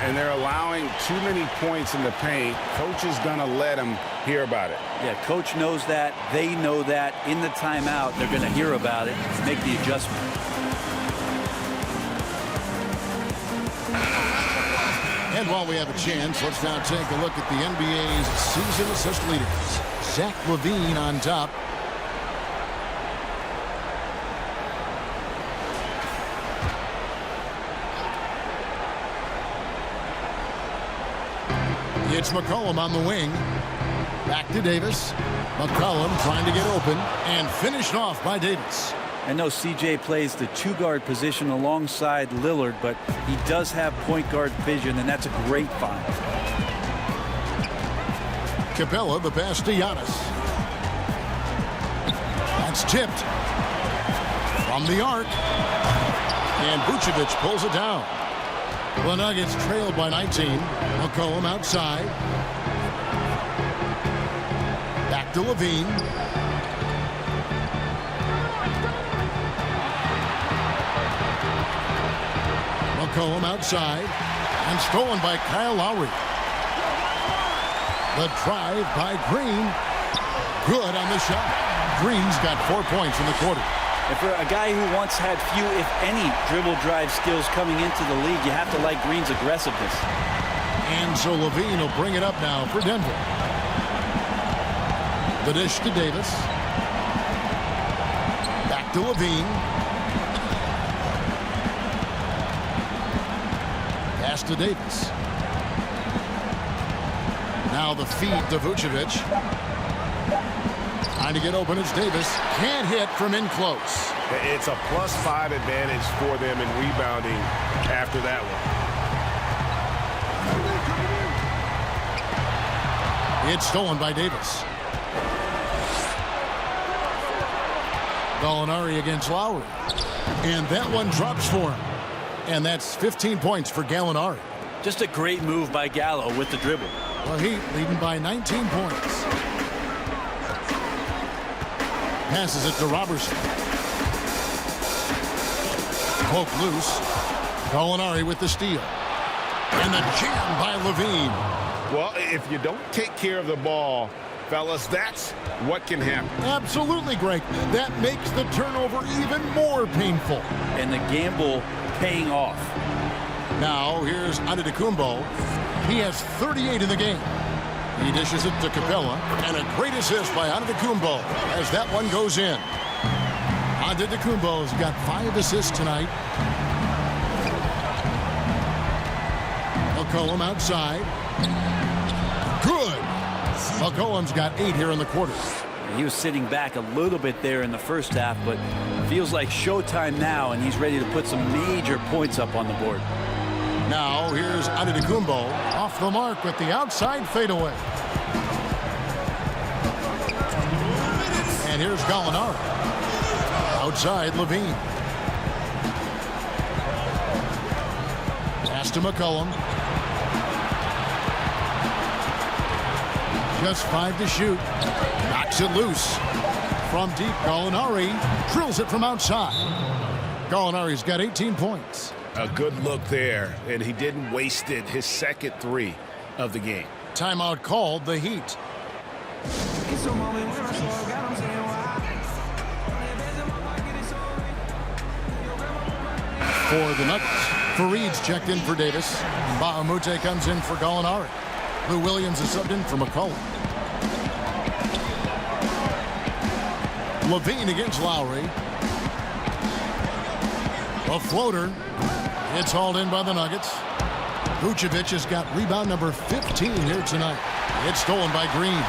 And they're allowing too many points in the paint. Coach is going to let them hear about it. Yeah, coach knows that. They know that. In the timeout, they're going to hear about it, make the adjustment. And while we have a chance, let's now take a look at the NBA's season assist leaders. Zach LaVine on top. It's McCollum on the wing. Back to Davis. McCollum trying to get open and finished off by Davis. I know CJ plays the two-guard position alongside Lillard, but he does have point guard vision, and that's a great find. Capella, the pass to Giannis. That's tipped from the arc. And Vucevic pulls it down. The Nuggets trailed by 19. McCollum outside. Back to LaVine. McCollum outside. And stolen by Kyle Lowry. The drive by Green. Good on the shot. Green's got 4 points in the quarter. And for a guy who once had few, if any, dribble drive skills coming into the league, you have to like Green's aggressiveness. And so LaVine will bring it up now for Denver. The dish to Davis. Back to LaVine. Pass to Davis. Now the feed to Vucevic. Trying to get open, it's Davis. Can't hit from in close. It's a +5 advantage for them in rebounding after that one. It's stolen by Davis. Gallinari against Lowry. And that one drops for him. And that's 15 points for Gallinari. Just a great move by Gallo with the dribble. The Heat leading by 19 points. Passes it to Robertson. Poke loose. Gallinari with the steal. And the jam by LaVine. Well, if you don't take care of the ball, fellas, that's what can happen. Absolutely, Greg. That makes the turnover even more painful. And the gamble paying off. Now, here's Antetokounmpo. He has 38 in the game. He dishes it to Capella, and a great assist by Antetokounmpo as that one goes in. Antetokounmpo's got 5 assists tonight. McCollum outside. Good. McCollum's got 8 here in the quarter. He was sitting back a little bit there in the first half, but feels like showtime now, and he's ready to put some major points up on the board. Now, here's Antetokounmpo off the mark with the outside fadeaway. And here's Gallinari. Outside, LaVine. Pass to McCollum. Just 5 to shoot. Knocks it loose. From deep, Gallinari drills it from outside. Gallinari's got 18 points. A good look there, and he didn't waste it. His second 3 of the game. Timeout called, the Heat. for the Nuggets. Fareed's checked in for Davis. Bahamute comes in for Gallinari. Lou Williams is subbed in for McCollum. Levine against Lowry. A floater. It's hauled in by the Nuggets. Vucevic has got rebound number 15 here tonight. It's stolen by Green.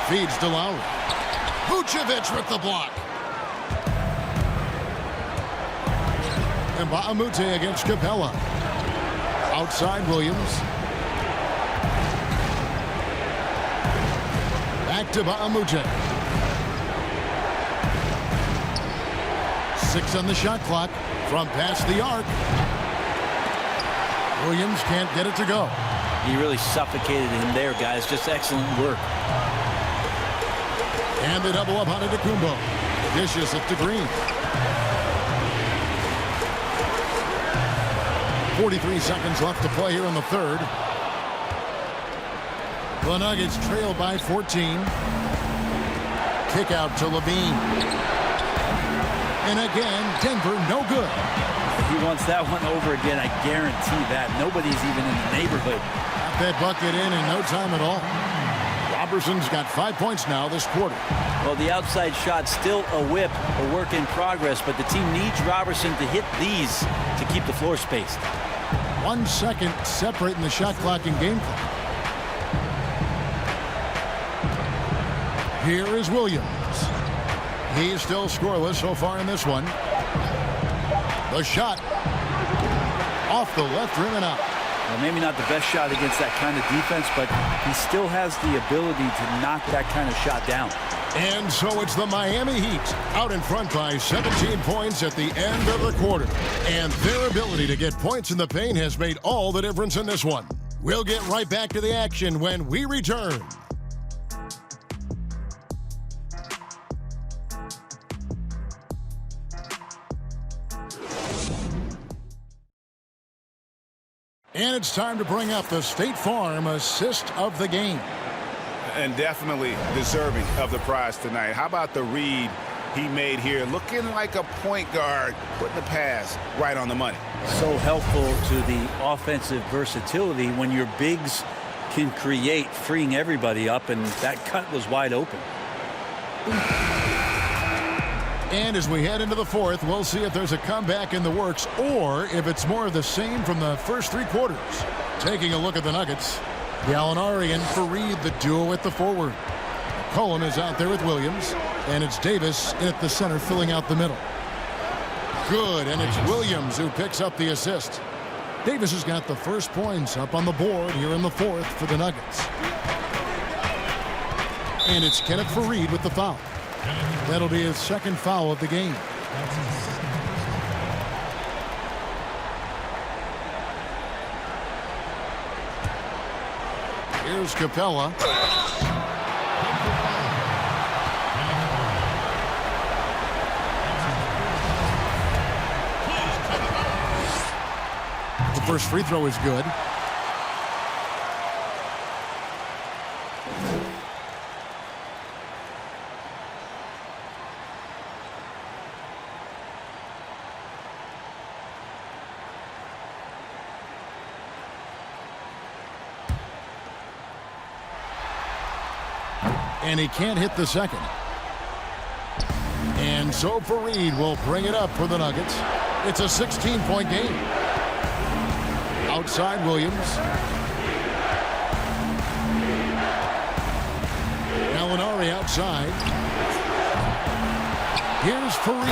Feeds to Lowry. Vucevic with the block. And Bahamute against Capella. Outside Williams. Back to Bahamute. 6 on the shot clock from past the arc. Williams can't get it to go. He really suffocated him there, guys. Just excellent work. And they double up on Antetokounmpo. Dishes it to Green. 43 seconds left to play here in the third. The Nuggets trail by 14. Kick out to Levine. And again, Denver no good. He wants that one over again, I guarantee that. Nobody's even in the neighborhood. Got that bucket in no time at all. Roberson's got 5 points now this quarter. Well, the outside shot's still a whip, a work in progress, but the team needs Robertson to hit these to keep the floor spaced. 1 second separating the shot clock and game clock. Here is Williams. He's still scoreless so far in this one. The shot off the left rim and out. Well, maybe not the best shot against that kind of defense, but he still has the ability to knock that kind of shot down. And so it's the Miami Heat out in front by 17 points at the end of the quarter. And their ability to get points in the paint has made all the difference in this one. We'll get right back to the action when we return. And it's time to bring up the State Farm assist of the game. And definitely deserving of the prize tonight. How about the read he made here? Looking like a point guard, putting the pass right on the money. So helpful to the offensive versatility when your bigs can create, freeing everybody up, and that cut was wide open. And as we head into the fourth, we'll see if there's a comeback in the works or if it's more of the same from the first 3 quarters. Taking a look at the Nuggets, Gallinari and Fareed, the duo at the forward. Cullen is out there with Williams, and it's Davis in at the center filling out the middle. Good, and it's Williams who picks up the assist. Davis has got the first points up on the board here in the fourth for the Nuggets. And it's Kenneth Fareed with the foul. That'll be his second foul of the game. Here's Capella. The first free throw is good. And he can't hit the second. And so Fareed will bring it up for the Nuggets. It's a 16-point game. Outside Williams. Gallinari outside. Here's Fareed.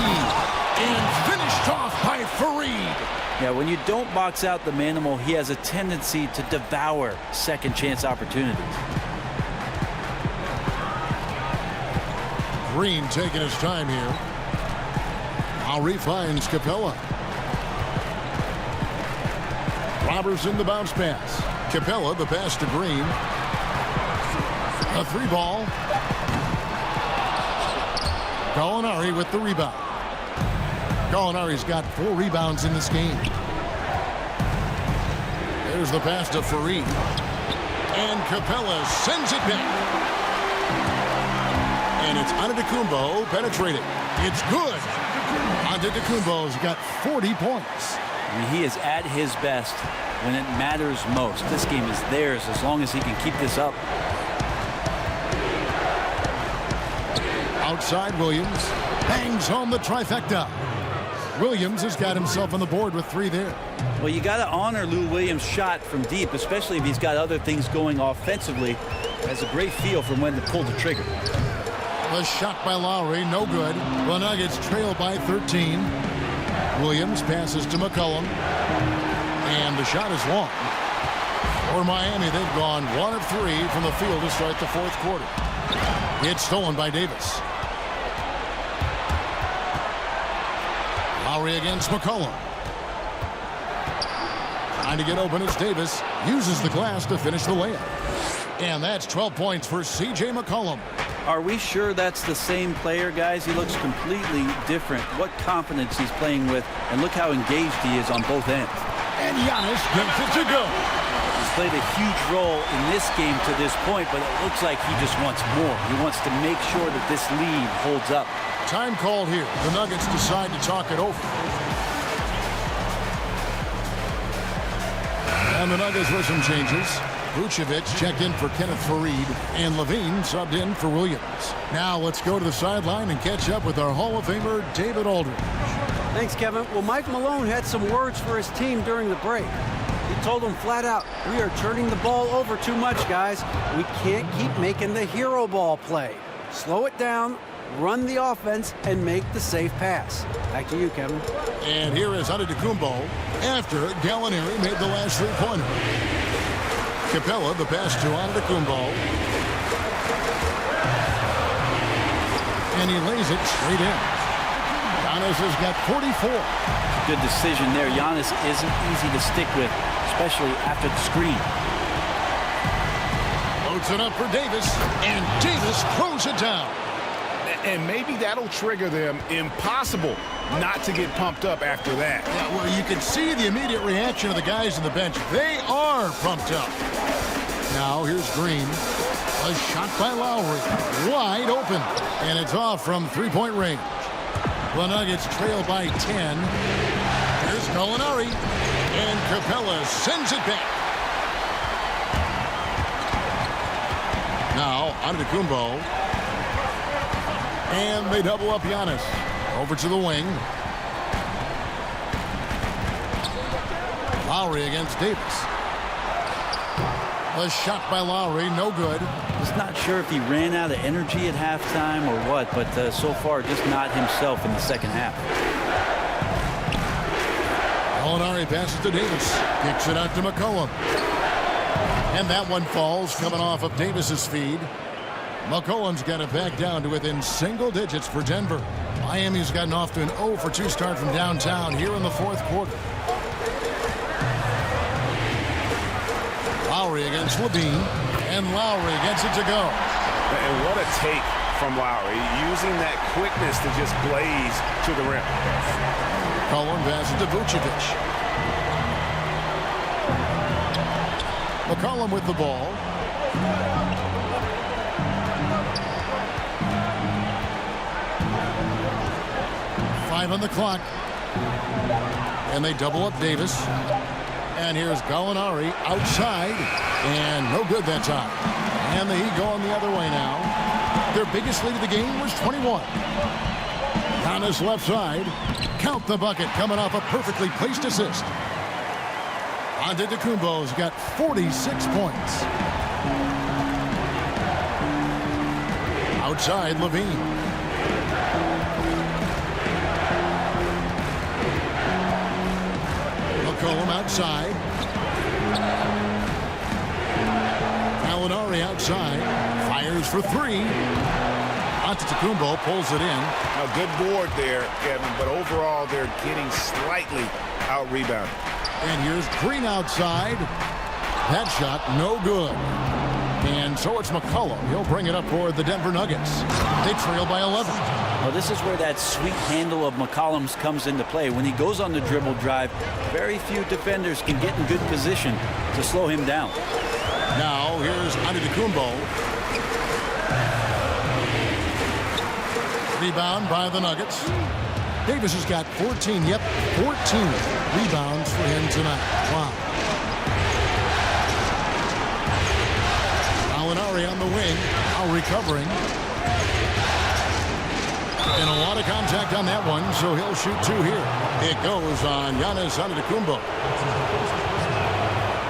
And finished off by Fareed. Yeah, when you don't box out the manimal, he has a tendency to devour second chance opportunities. Green taking his time here. Lowry finds Capella. Robertson the bounce pass. Capella the pass to Green. A 3-ball. Gallinari with the rebound. Gallinari's got 4 rebounds in this game. There's the pass to Fareed. And Capella sends it back. And it's Antetokounmpo penetrating. It's good. Antetokounmpo's got 40 points. I mean, he is at his best when it matters most. This game is theirs as long as he can keep this up. Outside, Williams bangs home the trifecta. Williams has got himself on the board with 3 there. Well, you got to honor Lou Williams' shot from deep, especially if he's got other things going offensively. Has a great feel for when to pull the trigger. The shot by Lowry, no good. The Nuggets trail by 13. Williams passes to McCollum. And the shot is long. For Miami, they've gone 1 of 3 from the field to start the 4th quarter. It's stolen by Davis. Lowry against McCollum. Trying to get open as Davis uses the glass to finish the layup. And that's 12 points for C.J. McCollum. Are we sure that's the same player, guys? He looks completely different. What confidence he's playing with, and look how engaged he is on both ends. And Giannis gets it to go. He's played a huge role in this game to this point, but it looks like he just wants more. He wants to make sure that this lead holds up. Time called here. The Nuggets decide to talk it over. And the Nuggets with some changes. Vucevic checked in for Kenneth Faried, and Levine subbed in for Williams. Now let's go to the sideline and catch up with our Hall of Famer, David Aldridge. Thanks, Kevin. Well, Mike Malone had some words for his team during the break. He told them flat out, we are turning the ball over too much, guys. We can't keep making the hero ball play. Slow it down, run the offense, and make the safe pass. Back to you, Kevin. And here is Antetokounmpo after Gallinari made the last 3-pointer. Capella, the pass to Antetokounmpo. And he lays it straight in. Giannis has got 44. Good decision there. Giannis isn't easy to stick with, especially after the screen. Loads it up for Davis, and Davis throws it down. And maybe that'll trigger them. Impossible not to get pumped up after that. Yeah, well, you can see the immediate reaction of the guys on the bench. They are pumped up. Now here's Green. A shot by Lowry. Wide open. And it's off from 3-point range. The Nuggets trail by 10. Here's Gallinari. And Capella sends it back. Now Antetokounmpo. And they double up Giannis. Over to the wing. Lowry against Davis. A shot by Lowry, no good. Just not sure if he ran out of energy at halftime or what, but so far just not himself in the second half. Gallinari passes to Davis. Kicks it out to McCollum. And that one falls, coming off of Davis's feed. McCollum's got it back down to within single digits for Denver. Miami's gotten off to an 0-for-2 start from downtown here in the 4th quarter. Lowry against Levine, and Lowry gets it to go. And what a take from Lowry, using that quickness to just blaze to the rim. McCollum passes to Vucevic. McCollum with the ball. Five on the clock. And they double up Davis. And here's Gallinari outside. And no good that time. And the Heat going the other way now. Their biggest lead of the game was 21. Giannis left side. Count the bucket coming off a perfectly placed assist. Antetokounmpo's got 46 points. Outside, Levine. McCollum outside. Gallinari outside. Fires for 3. Antetokounmpo pulls it in. A good board there, Kevin, but overall they're getting slightly out-rebounded. And here's Green outside. That shot no good. And so it's McCollum. He'll bring it up for the Denver Nuggets. They trail by 11. Well, this is where that sweet handle of McCollum's comes into play. When he goes on the dribble drive, very few defenders can get in good position to slow him down. Now here's Antetokounmpo. Rebound by the Nuggets. Davis has got 14, 14 rebounds for him tonight. Wow. Gallinari on the wing, now recovering. And a lot of contact on that one, so he'll shoot 2 here. It goes on Giannis Antetokounmpo.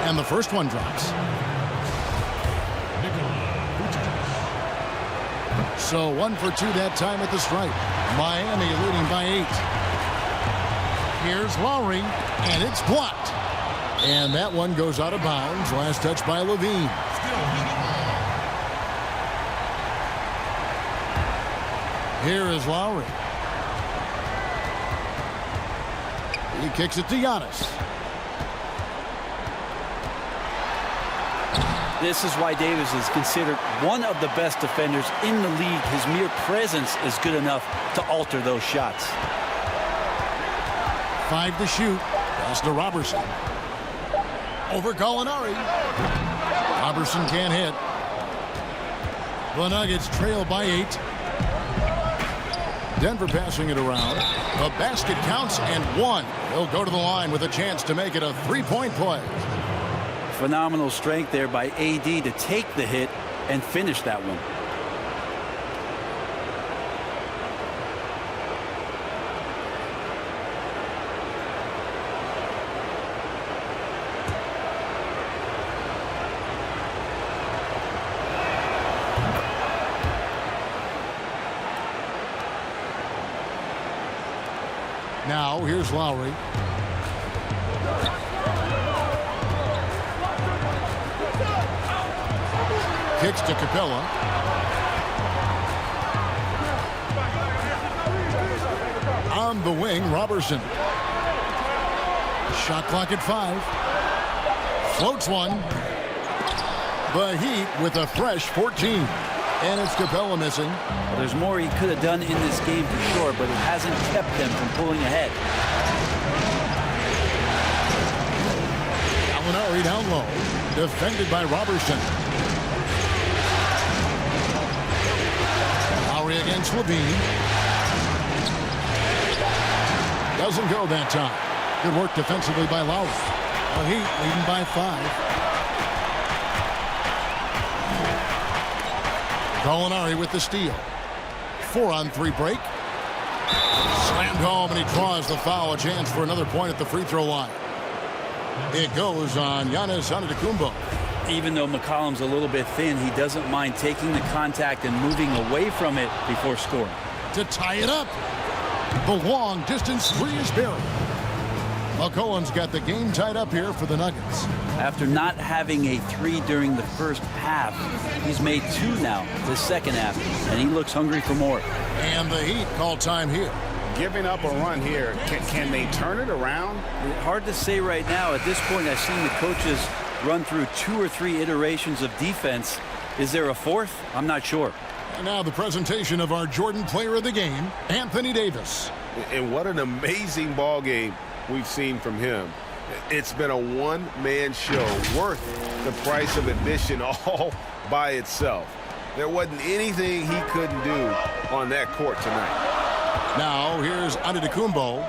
And the first one drops. So 1 for 2 that time at the stripe. Miami leading by 8. Here's Lowry, and it's blocked. And that one goes out of bounds. Last touch by Levine. Here is Lowry. He kicks it to Giannis. This is why Davis is considered one of the best defenders in the league. His mere presence is good enough to alter those shots. 5 to shoot. Pass to Robertson. Over Gallinari. Robertson can't hit. The Nuggets trail by 8. Denver passing it around. The basket counts and 1. He'll go to the line with a chance to make it a 3-point play. Phenomenal strength there by AD to take the hit and finish that one. Now here's Lowry. Kicks to Capella. On the wing, Robertson. Shot clock at 5. Floats one. The Heat with a fresh 14. And it's Capella missing. Well, there's more he could have done in this game for sure, but it hasn't kept them from pulling ahead. Gallinari down low. Defended by Robertson. Lowry against Levine. Doesn't go that time. Good work defensively by Lowry. The Heat leading by 5. Gallinari with the steal. 4-on-3 break. Slammed home, and he draws the foul. A chance for another point at the free throw line. It goes on Giannis Antetokounmpo. Even though McCollum's a little bit thin, he doesn't mind taking the contact and moving away from it before scoring. To tie it up. The long distance 3 is buried. McCollum's got the game tied up here for the Nuggets. After not having a 3 during the first half, he's made 2 now the second half, and he looks hungry for more. And the Heat call time here. Giving up a run here. Can they turn it around? Hard to say right now. At this point, I've seen the coaches run through 2 or 3 iterations of defense. Is there a 4th? I'm not sure. And now the presentation of our Jordan Player of the Game, Anthony Davis. And what an amazing ball game we've seen from him. It's been a one-man show worth the price of admission all by itself. There wasn't anything he couldn't do on that court tonight. Now here's Antetokounmpo.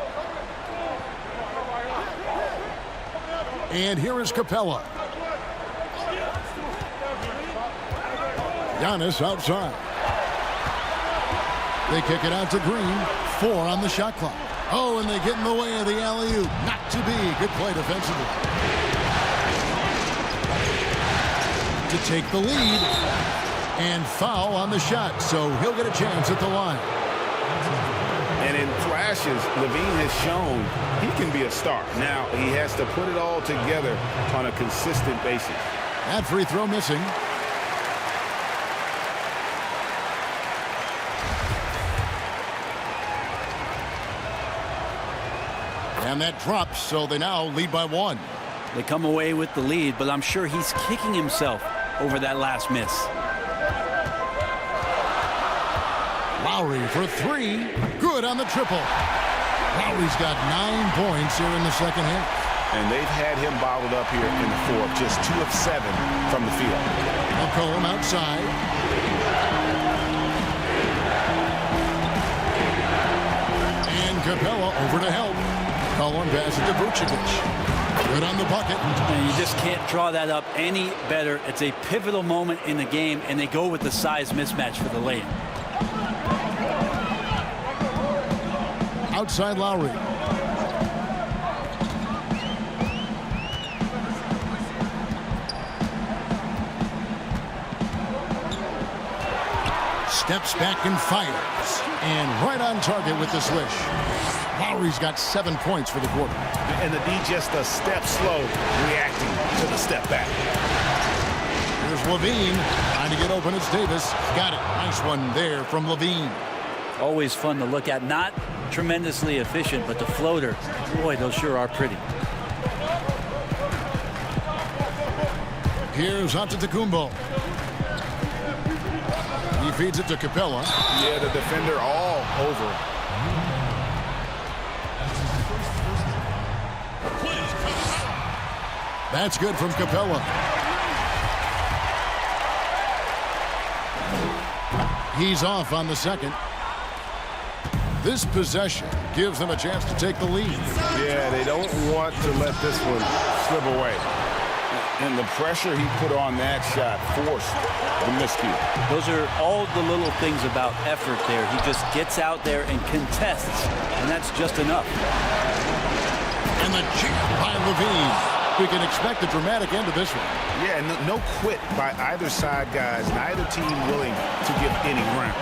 And here is Capella. Giannis outside. They kick it out to Green. 4 on the shot clock. Oh, and they get in the way of the alley-oop. Not to be. Good play defensively. To take the lead. And foul on the shot, so he'll get a chance at the line. And in flashes, Levine has shown he can be a star. Now he has to put it all together on a consistent basis. That free throw missing. And that drops, so they now lead by 1. They come away with the lead, but I'm sure he's kicking himself over that last miss. Lowry for 3. Good on the triple. Lowry's got 9 points here in the second half. And they've had him bottled up here in the 4th, just 2 of 7 from the field. McCollum outside. And Capella over to help. Cullen passes to Vucevic. Good on the bucket. And you just can't draw that up any better. It's a pivotal moment in the game, and they go with the size mismatch for the lane. Outside Lowry. Steps back and fires. And right on target with the swish. Lowry's got 7 points for the quarter. And the D just a step slow, reacting to the step back. Here's Levine trying to get open. It's Davis. Got it. Nice one there from Levine. Always fun to look at. Not tremendously efficient, but the floater, boy, those sure are pretty. Here's Antetokounmpo. He feeds it to Capella. Yeah, the defender all over. That's good from Capella. He's off on the second. This possession gives them a chance to take the lead. Yeah, they don't want to let this one slip away. And the pressure he put on that shot forced the miscue. Those are all the little things about effort there. He just gets out there and contests, and that's just enough. And the chip by Levine. We can expect a dramatic end to this one. Yeah, no quit by either side, guys. Neither team willing to give any ground.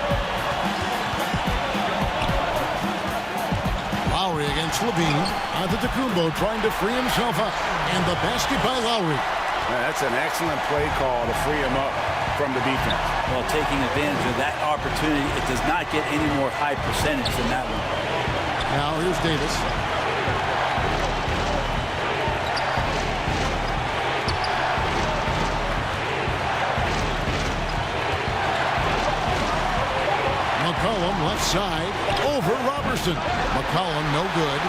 Lowry against Levine. Antetokounmpo trying to free himself up. And the basket by Lowry. That's an excellent play call to free him up from the defense. Well, taking advantage of that opportunity, it does not get any more high percentage than that one. Now here's Davis. McCollum left side over Robertson. McCollum no good.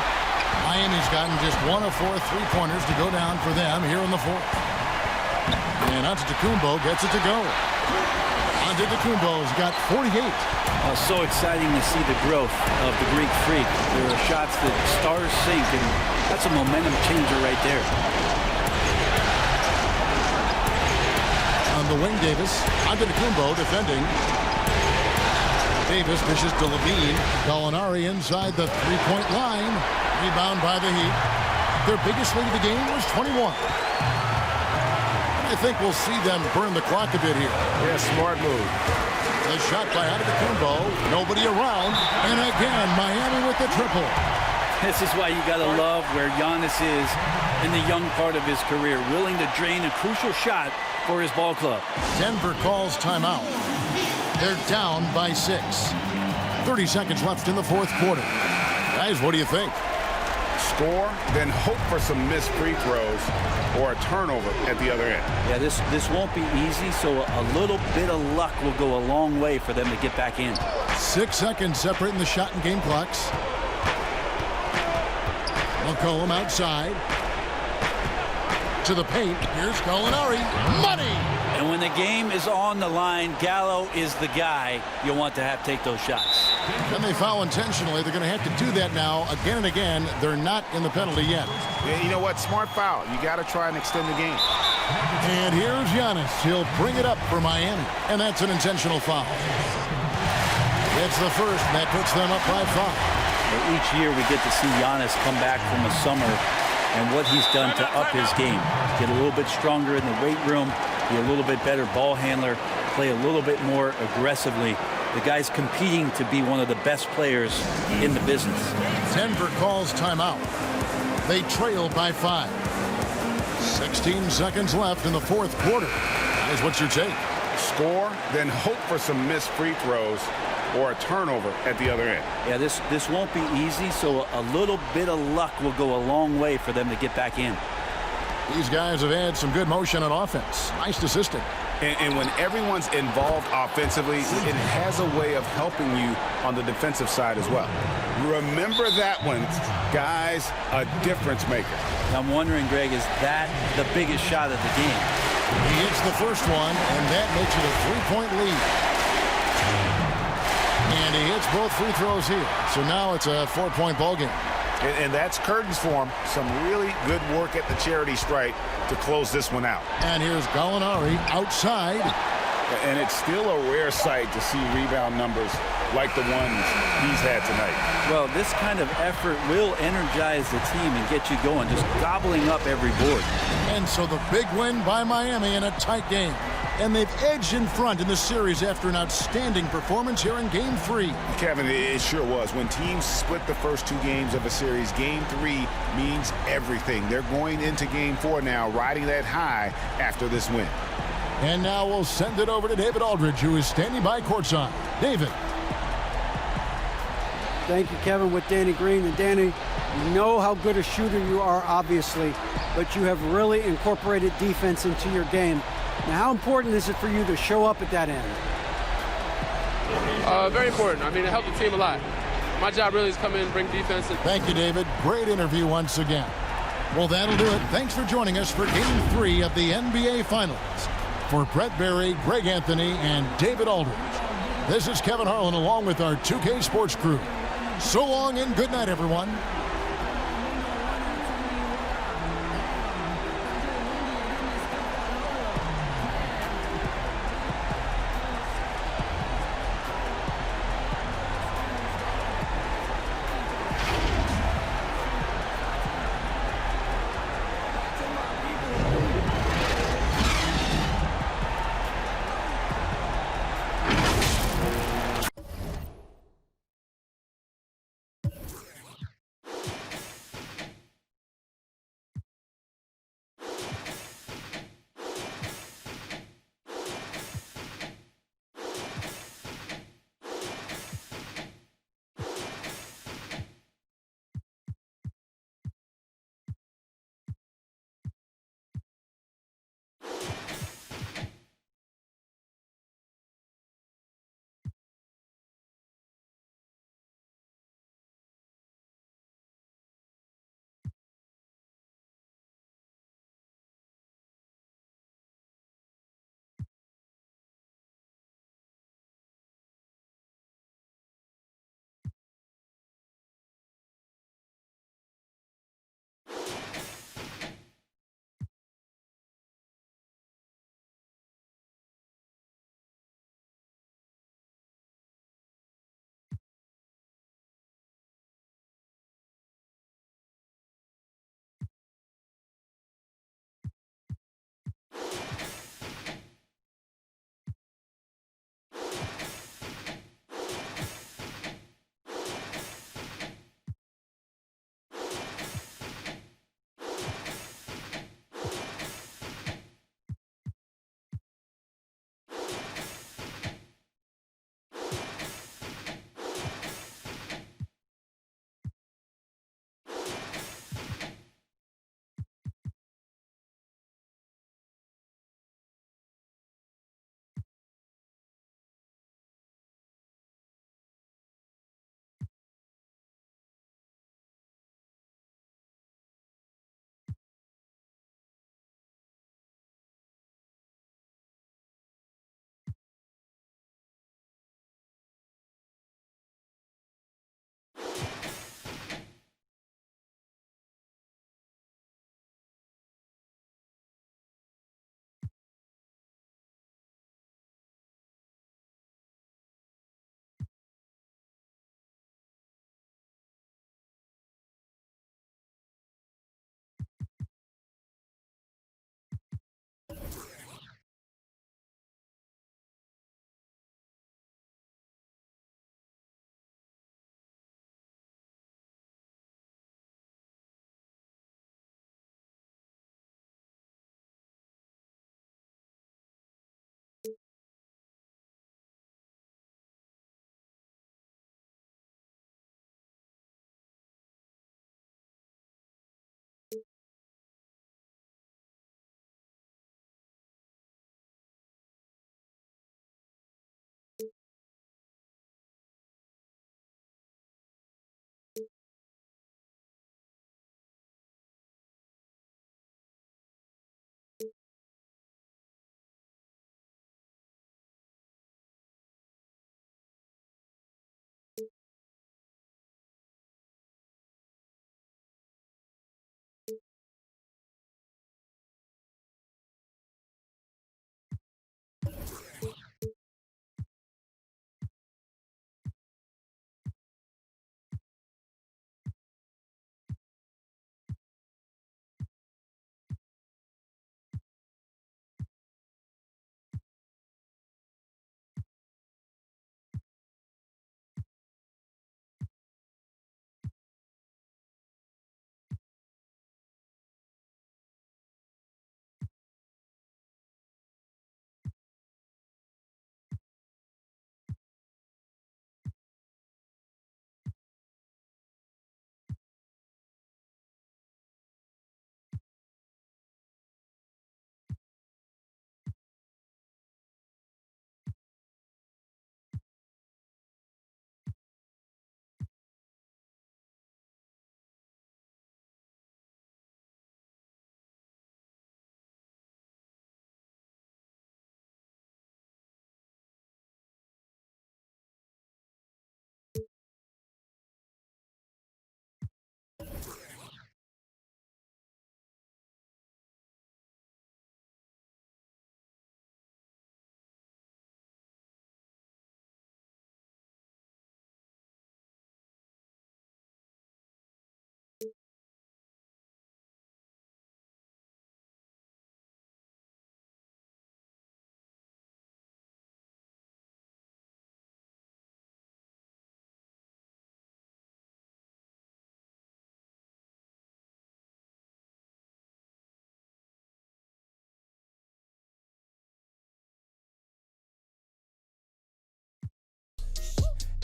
Miami's gotten just 1 of 4 3-pointers to go down for them here in the fourth. And Antetokounmpo gets it to go. Antetokounmpo's got 48. So exciting to see the growth of the Greek Freak. There are shots that stars sink, and that's a momentum changer right there. On the wing, Davis. Antetokounmpo defending. Davis dishes to Levine. Gallinari inside the three-point line. Rebound by the Heat. Their biggest lead of the game was 21. I think we'll see them burn the clock a bit here. Yeah, smart move. The shot by Antetokounmpo. Nobody around. And again, Miami with the triple. This is why you got to love where Giannis is in the young part of his career, willing to drain a crucial shot for his ball club. Denver calls timeout. They're down by 6. 30 seconds left in the fourth quarter. Guys, what do you think? Score, then hope for some missed free throws or a turnover at the other end. Yeah, this won't be easy, so a little bit of luck will go a long way for them to get back in. 6 seconds separating the shot and game clocks. McCollum outside. To the paint. Here's Gallinari. Money! And when the game is on the line, Gallo is the guy you want to have take those shots. And they foul intentionally. They're going to have to do that now again and again. They're not in the penalty yet. Yeah, you know what? Smart foul. You got to try and extend the game. And here's Giannis. He'll bring it up for Miami. And that's an intentional foul. It's the first, and that puts them up by 5. Well, each year we get to see Giannis come back from the summer and what he's done to up his game. Get a little bit stronger in the weight room, be a little bit better ball handler, play a little bit more aggressively. The guy's competing to be one of the best players in the business. Denver calls timeout. They trail by 5. 16 seconds left in the fourth quarter. Guys, what's your take? Score, then hope for some missed free throws or a turnover at the other end. Yeah, this won't be easy, so a little bit of luck will go a long way for them to get back in. These guys have had some good motion on offense. Nice assisting. And when everyone's involved offensively, it has a way of helping you on the defensive side as well. Remember that one, guys, a difference maker. I'm wondering, Greg, is that the biggest shot of the game? He hits the first one, and that makes it a 3-point lead. And And he hits both free throws here. So now it's a 4-point ball game. And that's curtains for him. Some really good work at the charity stripe to close this one out. And here's Gallinari outside. And it's still a rare sight to see rebound numbers like the ones he's had tonight. Well, this kind of effort will energize the team and get you going, just gobbling up every board. And so the big win by Miami in a tight game. And they've edged in front in the series after an outstanding performance here in Game 3. Kevin, it sure was. When teams split the first 2 games of a series, Game 3 means everything. They're going into Game 4 now, riding that high after this win. And now we'll send it over to David Aldridge, who is standing by courtside. David. Thank you, Kevin, with Danny Green. And Danny, you know how good a shooter you are, obviously, but you have really incorporated defense into your game. Now, how important is it for you to show up at that end? Very important. I mean, it helped the team a lot. My job really is come in and bring defense. Thank you, David. Great interview once again. Well, that'll do it. Thanks for joining us for Game 3 of the NBA Finals. For Brett Berry, Greg Anthony, and David Aldridge, this is Kevin Harlan along with our 2K Sports crew. So long and good night, everyone.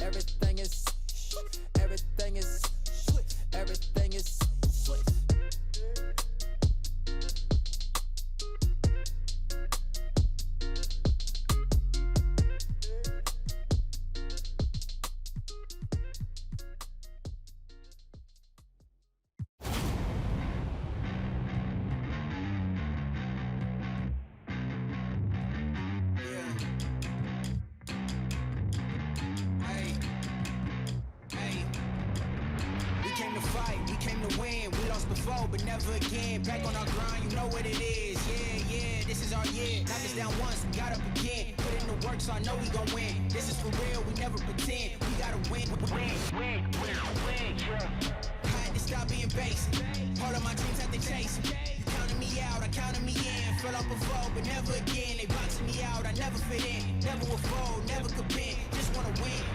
Everything is, everything is, everything is. But never again. Back on our grind, you know what it is. Yeah, this is our year. Knock us down once, we got up again. Put in the work, so I know we gon' win. This is for real, we never pretend. We gotta win. Win, yeah. I had to stop being basic. All of my dreams had to chase. You counted me out, I counted me in. Fell off before, but never again. They boxing me out, I never fit in. Never will fold, never could bend. Just wanna win.